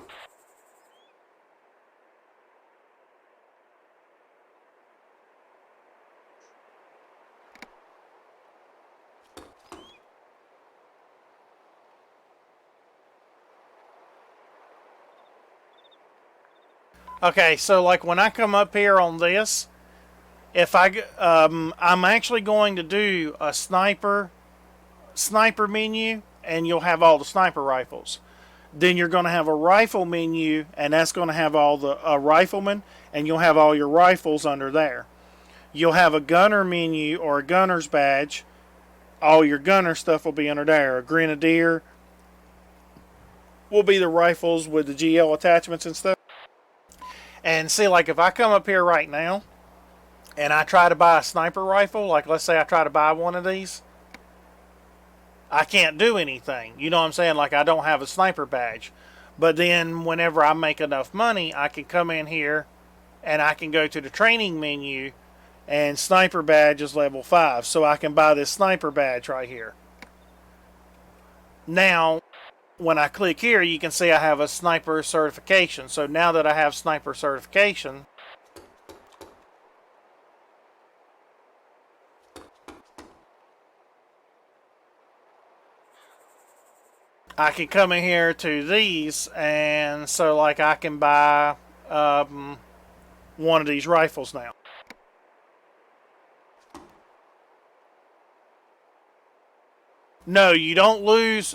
Okay, so like when I come up here on this, if I'm actually going to do a sniper menu, and you'll have all the sniper rifles. Then you're going to have a rifle menu, and that's going to have all the riflemen, and you'll have all your rifles under there. You'll have a gunner menu or a gunner's badge. All your gunner stuff will be under there. A grenadier will be the rifles with the GL attachments and stuff. And see, like if I come up here right now and I try to buy a sniper rifle, like let's say I try to buy one of these, I can't do anything. You know what I'm saying? Like I don't have a sniper badge. But then whenever I make enough money, I can come in here and I can go to the training menu, and sniper badge is level 5. So I can buy this sniper badge right here. Now, when I click here, you can see I have a sniper certification. So now that I have sniper certification, I can come in here to these, and so like I can buy one of these rifles now. No, you don't lose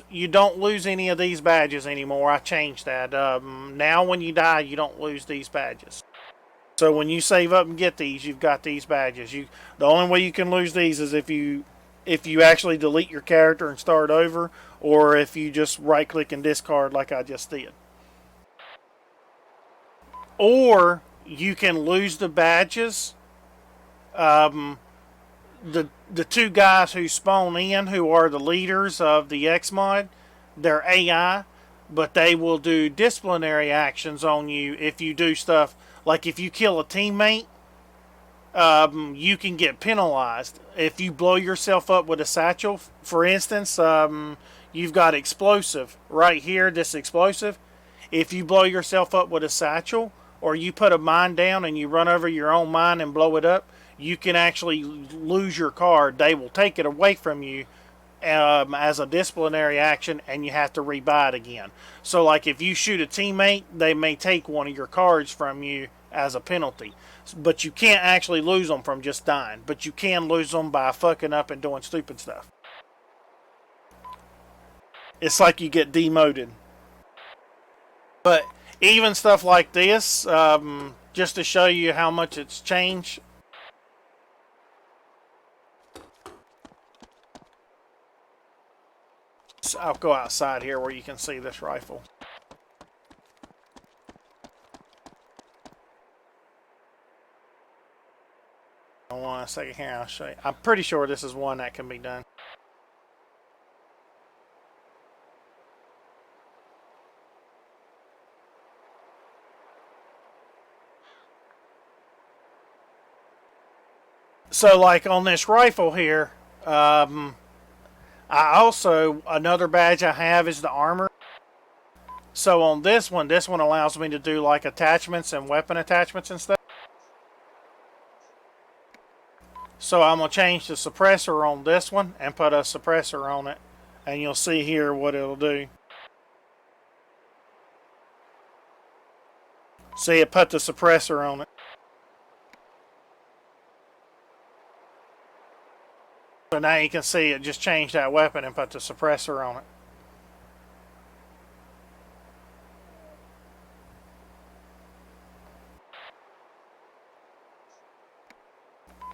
any of these badges anymore. I changed that. Now when you die, you don't lose these badges. So when you save up and get these, you've got these badges. The only way you can lose these is if you actually delete your character and start over, or if you just right click and discard like I just did. Or you can lose the badges. The two guys who spawn in, who are the leaders of the Xmod, they're AI, but they will do disciplinary actions on you if you do stuff like if you kill a teammate. You can get penalized if you blow yourself up with a satchel. For instance, you've got explosive right here, this explosive. If you blow yourself up with a satchel, or you put a mine down and you run over your own mine and blow it up, you can actually lose your card. They will take it away from you as a disciplinary action, and you have to rebuy it again. So like if you shoot a teammate, they may take one of your cards from you as a penalty. But you can't actually lose them from just dying. But you can lose them by fucking up and doing stupid stuff. It's like you get demoted. But even stuff like this, just to show you how much it's changed. So I'll go outside here where you can see this rifle. Hold on a second here, I'll show you. I'm pretty sure this is one that can be done. So like on this rifle here, I also, another badge I have is the armor. So on this one allows me to do like attachments and weapon attachments and stuff. So I'm going to change the suppressor on this one and put a suppressor on it. And you'll see here what it'll do. See, it put the suppressor on it. So now you can see it just changed that weapon and put the suppressor on it.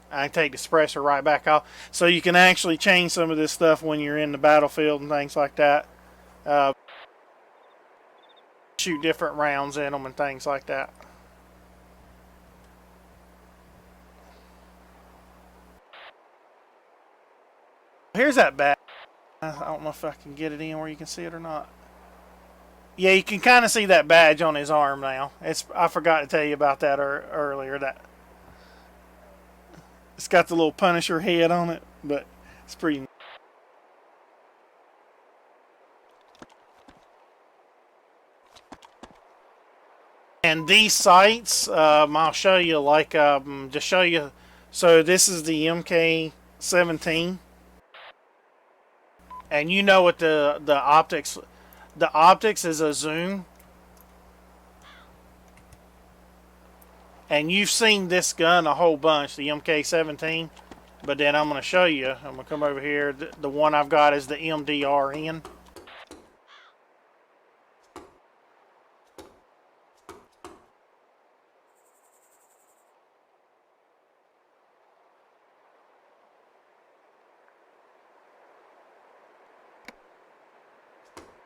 I can take the suppressor right back off. So you can actually change some of this stuff when you're in the battlefield and things like that. Shoot different rounds in them and things like that. Here's that badge. I don't know if I can get it in where you can see it or not. Yeah, you can kind of see that badge on his arm now. I forgot to tell you about that earlier. That it's got the little Punisher head on it, but it's pretty. And these sights, I'll show you, like, to show you. So this is the MK17. And you know what the optics is a zoom. And you've seen this gun a whole bunch, the MK17. But then I'm going to show you. I'm going to come over here. The one I've got is the MDRN.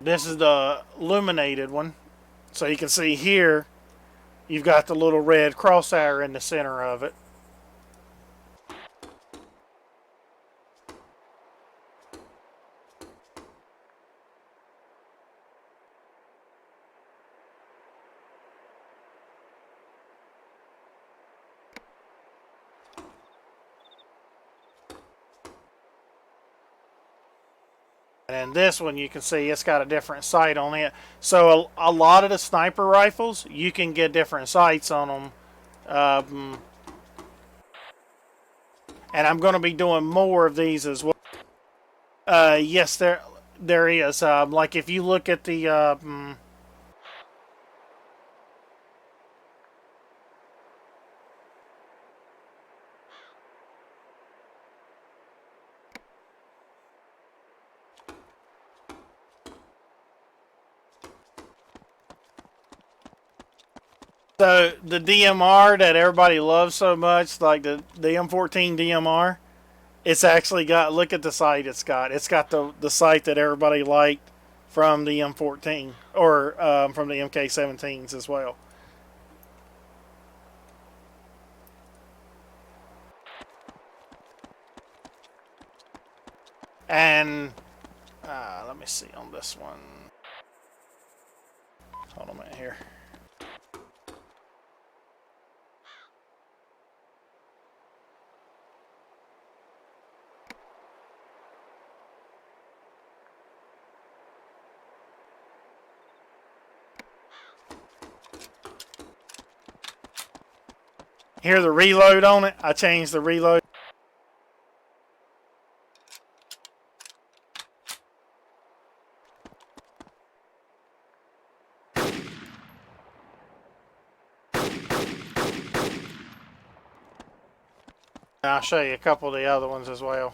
This is the illuminated one. So you can see here, you've got the little red crosshair in the center of it. And this one, you can see it's got a different sight on it. So a lot of the sniper rifles, you can get different sights on them. And I'm going to be doing more of these as well. Yes, there is. Like if you look at the... So the DMR that everybody loves so much, like the M14 DMR, it's actually got, look at the sight it's got. It's got the sight that everybody liked from the M14, or from the MK17s as well. And let me see on this one. Hold on a minute here. Hear the reload on it? I changed the reload. I'll show you a couple of the other ones as well.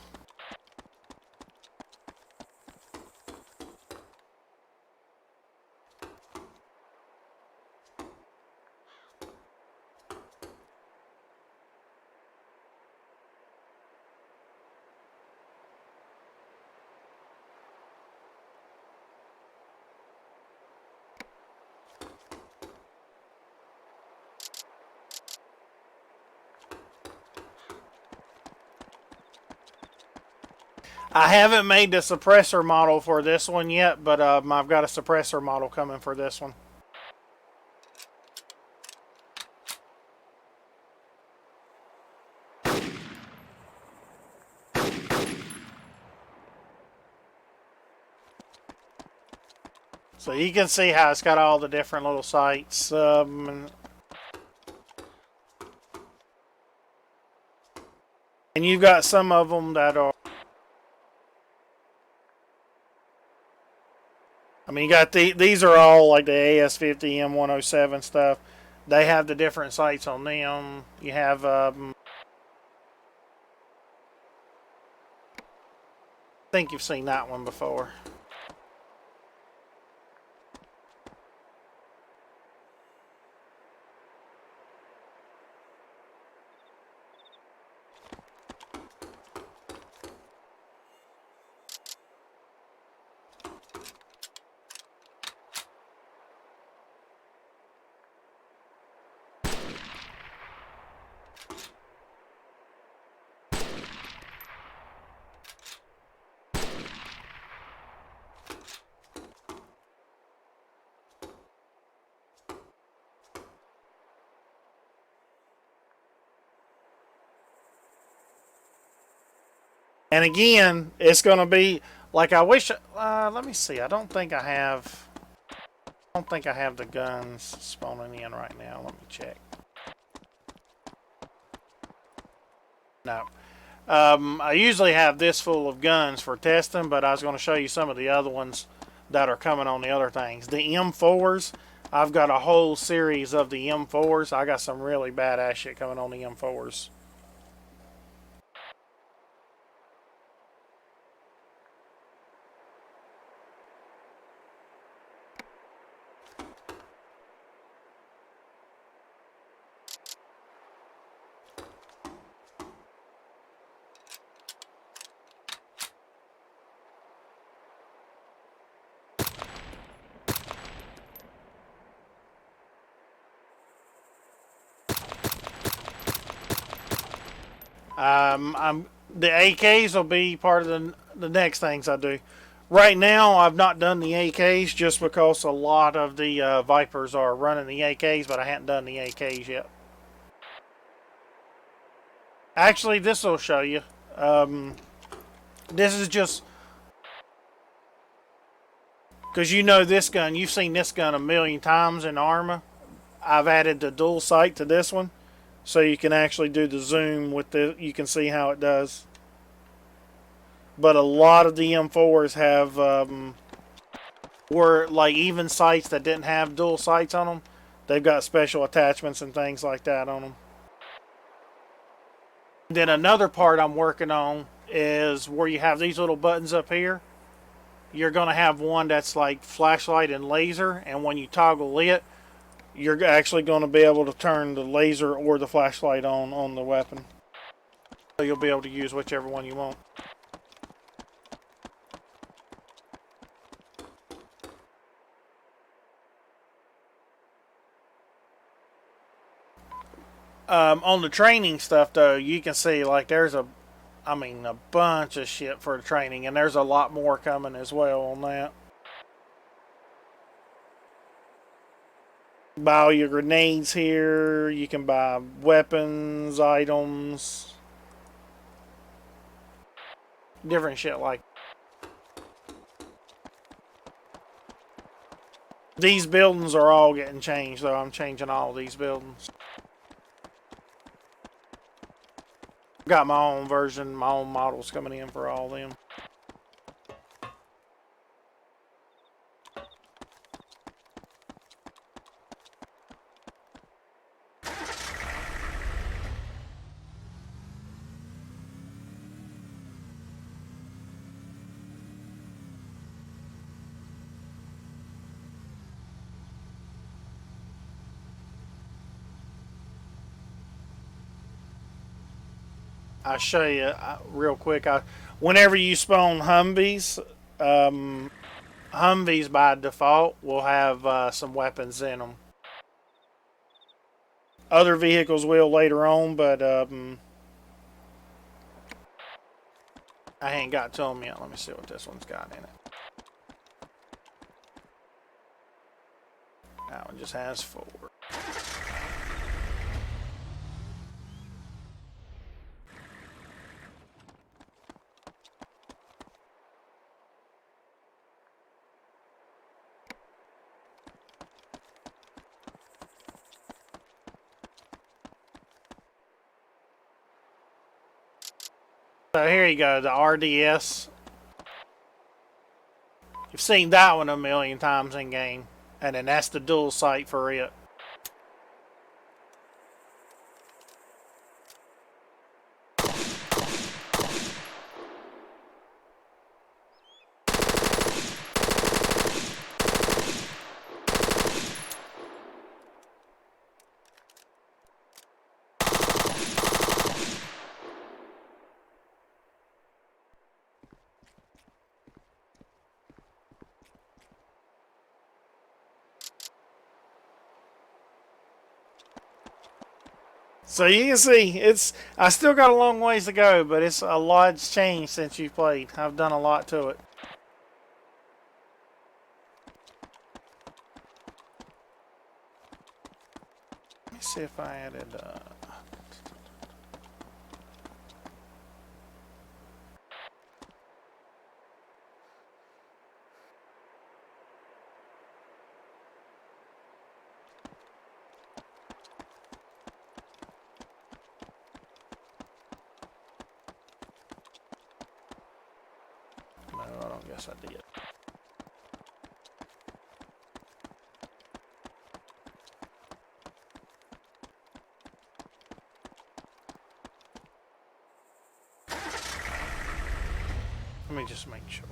I haven't made the suppressor model for this one yet, but I've got a suppressor model coming for this one. So you can see how it's got all the different little sights. And you've got some of them that are... I mean, you got these are all like the AS50, M107 stuff. They have the different sights on them. You have... I think you've seen that one before. And again, it's going to be like I wish. Let me see. I don't think I have the guns spawning in right now. Let me check. No. I usually have this full of guns for testing, but I was going to show you some of the other ones that are coming on the other things. The M4s, I've got a whole series of the M4s. I got some really badass shit coming on the M4s. The AKs will be part of the next things I do. Right now, I've not done the AKs just because a lot of the Vipers are running the AKs, but I haven't done the AKs yet. Actually, this will show you. This is just because you know this gun. You've seen this gun a million times in ArmA. I've added the dual sight to this one, so you can actually do the zoom with the. You can see how it does. But a lot of the M4s have were like even sights that didn't have dual sights on them. They've got special attachments and things like that on them. Then another part I'm working on is where you have these little buttons up here. You're going to have one that's like flashlight and laser, and when you toggle it, you're actually going to be able to turn the laser or the flashlight on the weapon. So you'll be able to use whichever one you want. On the training stuff, though, you can see like there's a bunch of shit for the training, and there's a lot more coming as well on that. Buy all your grenades here. You can buy weapons, items, different shit like. These buildings are all getting changed, though. I'm changing all these buildings. Got my own version, my own models coming in for all of them. I'll show you real quick. Whenever you spawn Humvees, Humvees by default will have some weapons in them. Other vehicles will later on, but I ain't got to them yet. Let me see what this one's got in it. That one just has 4. So here you go, the RDS. You've seen that one a million times in game. And then that's the dual sight for it. So you can see, I still got a long ways to go, but it's a lot's changed since you played. I've done a lot to it. Let me see if I added... No, I don't guess I did. Let me just make sure.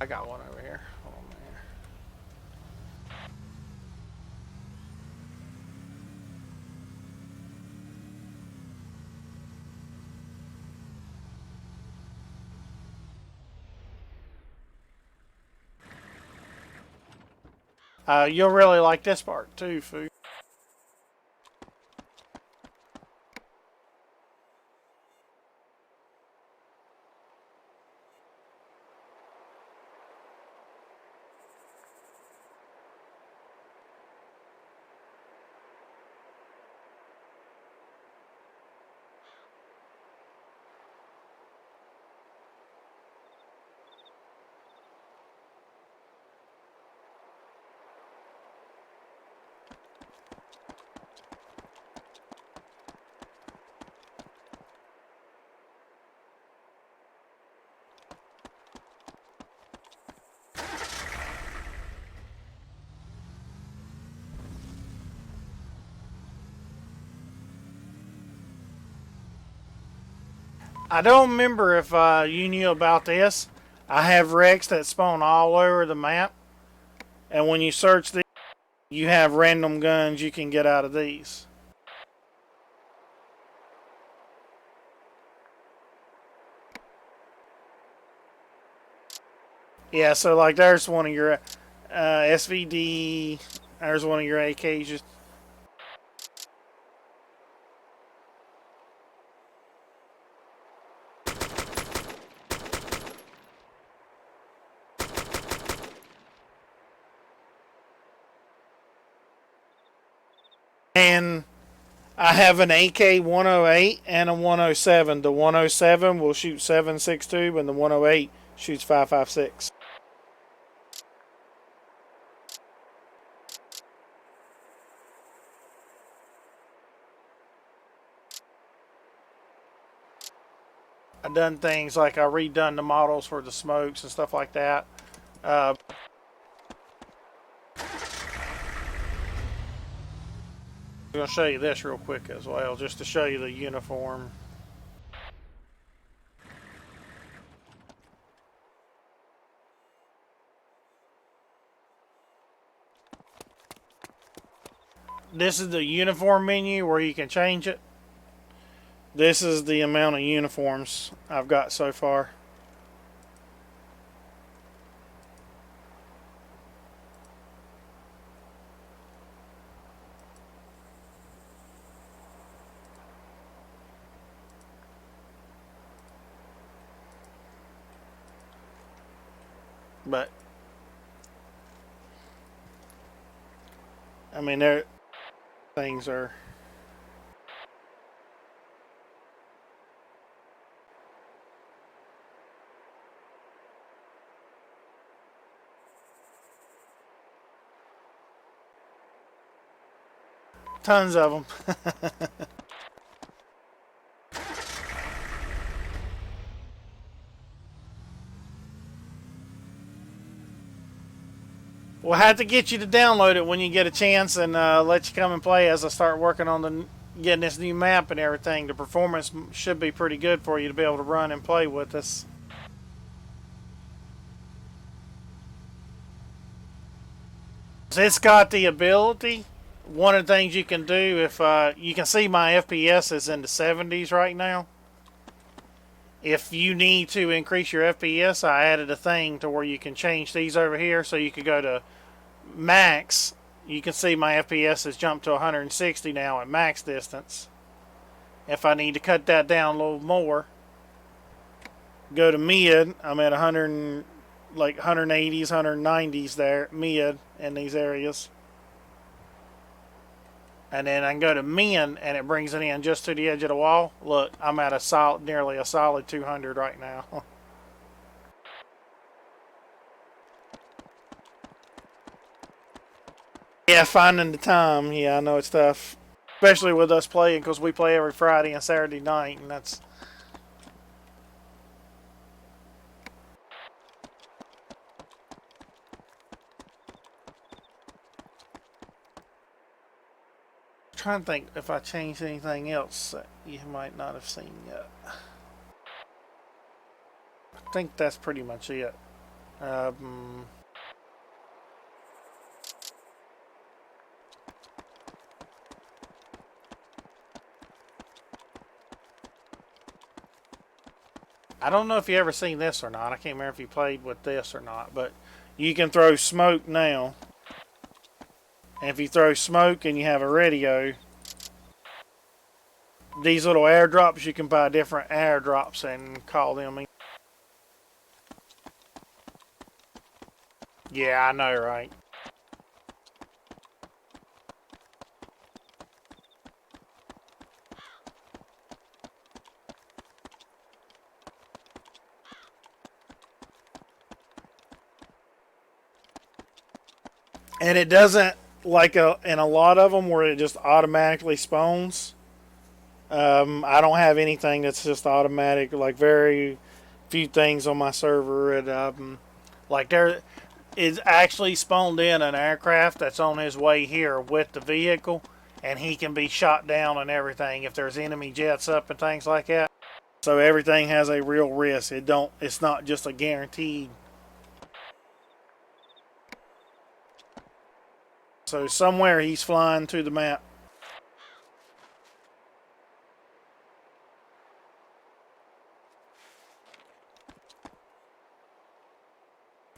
I got one over here. Hold on there. You'll really like this part too, Foo. I don't remember if you knew about this. I have wrecks that spawn all over the map. And when you search these, you have random guns you can get out of these. Yeah, so like there's one of your SVD. There's one of your AKs. Just and I have an AK 108 and a 107. The 107 will shoot 7.62 and the 108 shoots 5.56. I've done things like I redone the models for the smokes and stuff like that. I'm going to show you this real quick as well, just to show you the uniform. This is the uniform menu where you can change it. This is the amount of uniforms I've got so far. But I mean, there things are. Tons of them. We'll have to get you to download it when you get a chance and let you come and play as I start working on getting this new map and everything. The performance should be pretty good for you to be able to run and play with us. It's got the ability. One of the things you can do, if you can see my FPS is in the 70s right now. If you need to increase your FPS, I added a thing to where you can change these over here, so you could go to max. You can see my FPS has jumped to 160 now at max distance. If I need to cut that down a little more, go to mid. I'm at 100, like 180s, 190s there, mid in these areas. And then I can go to min, and it brings it in just to the edge of the wall. Look, I'm at nearly a solid 200 right now. Yeah, finding the time. Yeah, I know it's tough. Especially with us playing, because we play every Friday and Saturday night, and that's... I'm trying to think if I changed anything else that you might not have seen yet. I think that's pretty much it. I don't know if you ever seen this or not. I can't remember if you played with this or not, but you can throw smoke now. And if you throw smoke and you have a radio, these little airdrops, you can buy different airdrops and call them in. Yeah, I know, right? And it doesn't, like in a lot of them where it just automatically spawns. I don't have anything that's just automatic. Like very few things on my server. And like there is actually spawned in an aircraft that's on his way here with the vehicle, and he can be shot down and everything if there's enemy jets up and things like that. So everything has a real risk. It's not just a guaranteed. So somewhere he's flying to the map.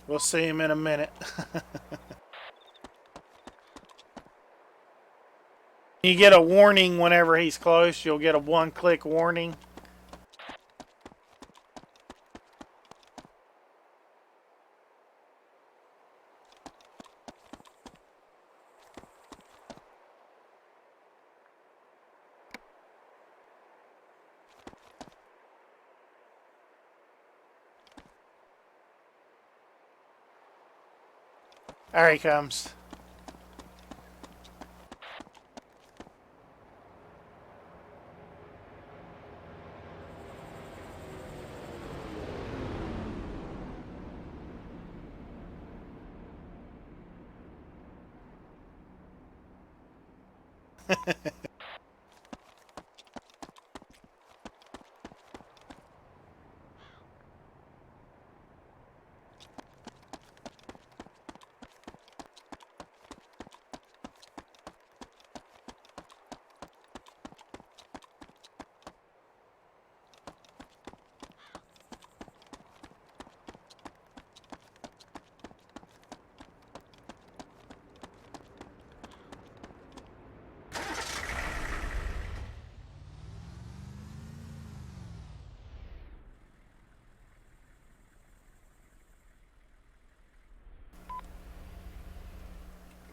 We'll see him in a minute. You get a warning whenever he's close. You'll get a one-click warning. There he comes.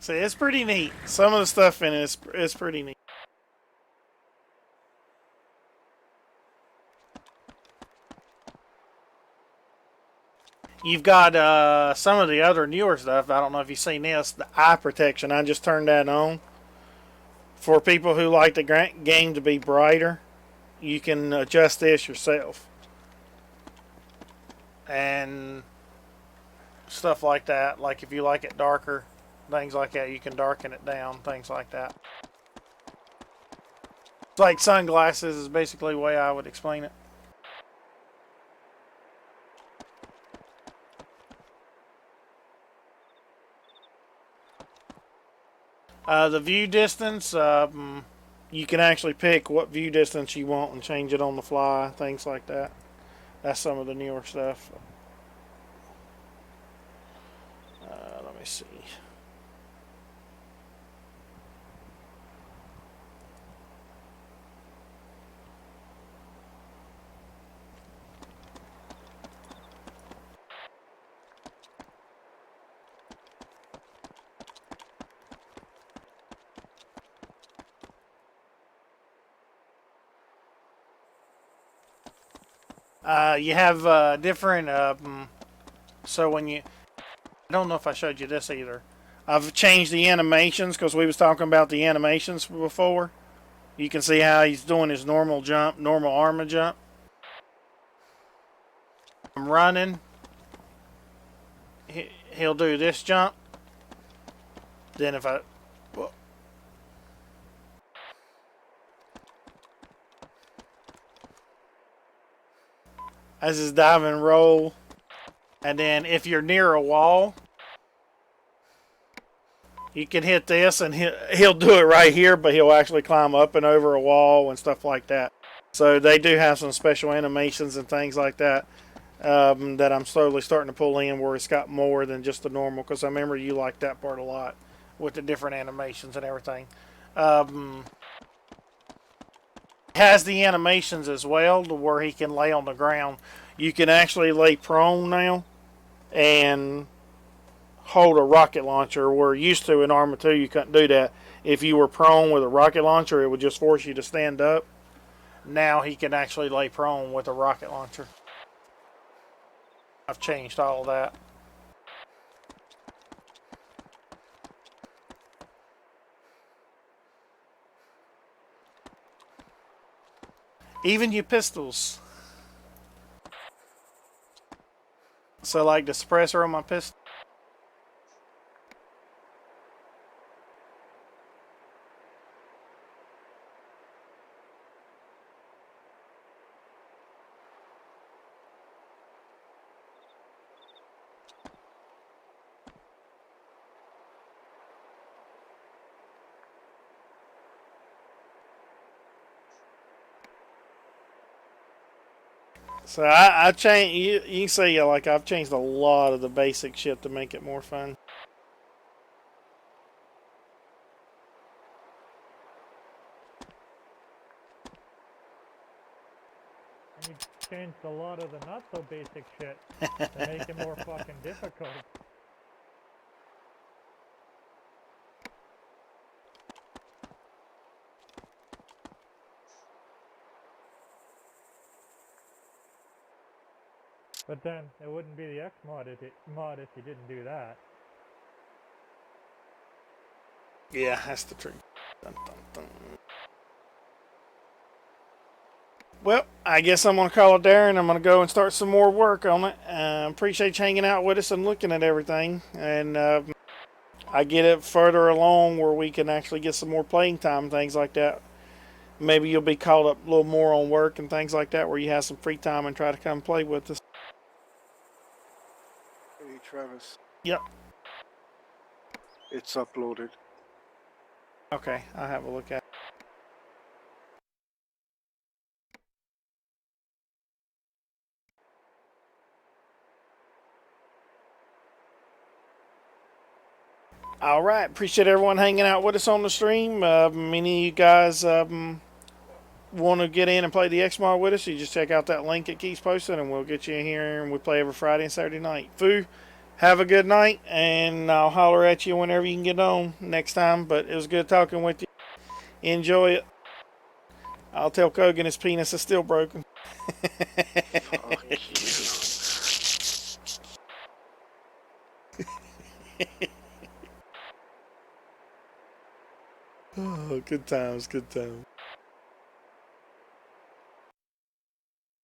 See, it's pretty neat. Some of the stuff in it is pretty neat. You've got some of the other newer stuff. I don't know if you've seen this. The eye protection. I just turned that on. For people who like the game to be brighter, you can adjust this yourself. And stuff like that. Like if you like it darker, things like that, you can darken it down, things like that. It's like sunglasses is basically the way I would explain it. The view distance, you can actually pick what view distance you want and change it on the fly, things like that. That's some of the newer stuff. Let me see. You have different, so when you, I don't know if I showed you this either. I've changed the animations because we was talking about the animations before. You can see how he's doing his normal jump, normal ArmA jump. I'm running. He'll do this jump. Then if I, well, as his dive and roll. And then if you're near a wall, you can hit this and he'll do it right here, but he'll actually climb up and over a wall and stuff like that. So they do have some special animations and things like that that I'm slowly starting to pull in where it's got more than just the normal, because I remember you liked that part a lot with the different animations and everything. Has the animations as well to where he can lay on the ground. You can actually lay prone now and hold a rocket launcher, where used to in ArmA 2 you couldn't do that. If you were prone with a rocket launcher, it would just force you to stand up. Now he can actually lay prone with a rocket launcher. I've changed all of that. Even your pistols. So like the suppressor on my pistol. So I changed. You can see like I've changed a lot of the basic shit to make it more fun. And you changed a lot of the not so basic shit to make it more fucking difficult. But then it wouldn't be the Xmod if you didn't do that. Yeah, that's the truth. Dun, dun, dun. Well, I guess I'm going to call it there, and I'm going to go and start some more work on it. Appreciate you hanging out with us and looking at everything. And I get it further along where we can actually get some more playing time, things like that. Maybe you'll be caught up a little more on work and things like that, where you have some free time and try to come play with us. Hey, Travis. Yep. It's uploaded. Okay, I'll have a look at it. All right, appreciate everyone hanging out with us on the stream. Many of you guys want to get in and play the Xmod with us, you just check out that link it keeps posting, and we'll get you in here, and we play every Friday and Saturday night. Foo, have a good night, and I'll holler at you whenever you can get on next time. But it was good talking with you. Enjoy it. I'll tell Kogan his penis is still broken. Fuck you. Oh, good times, good times.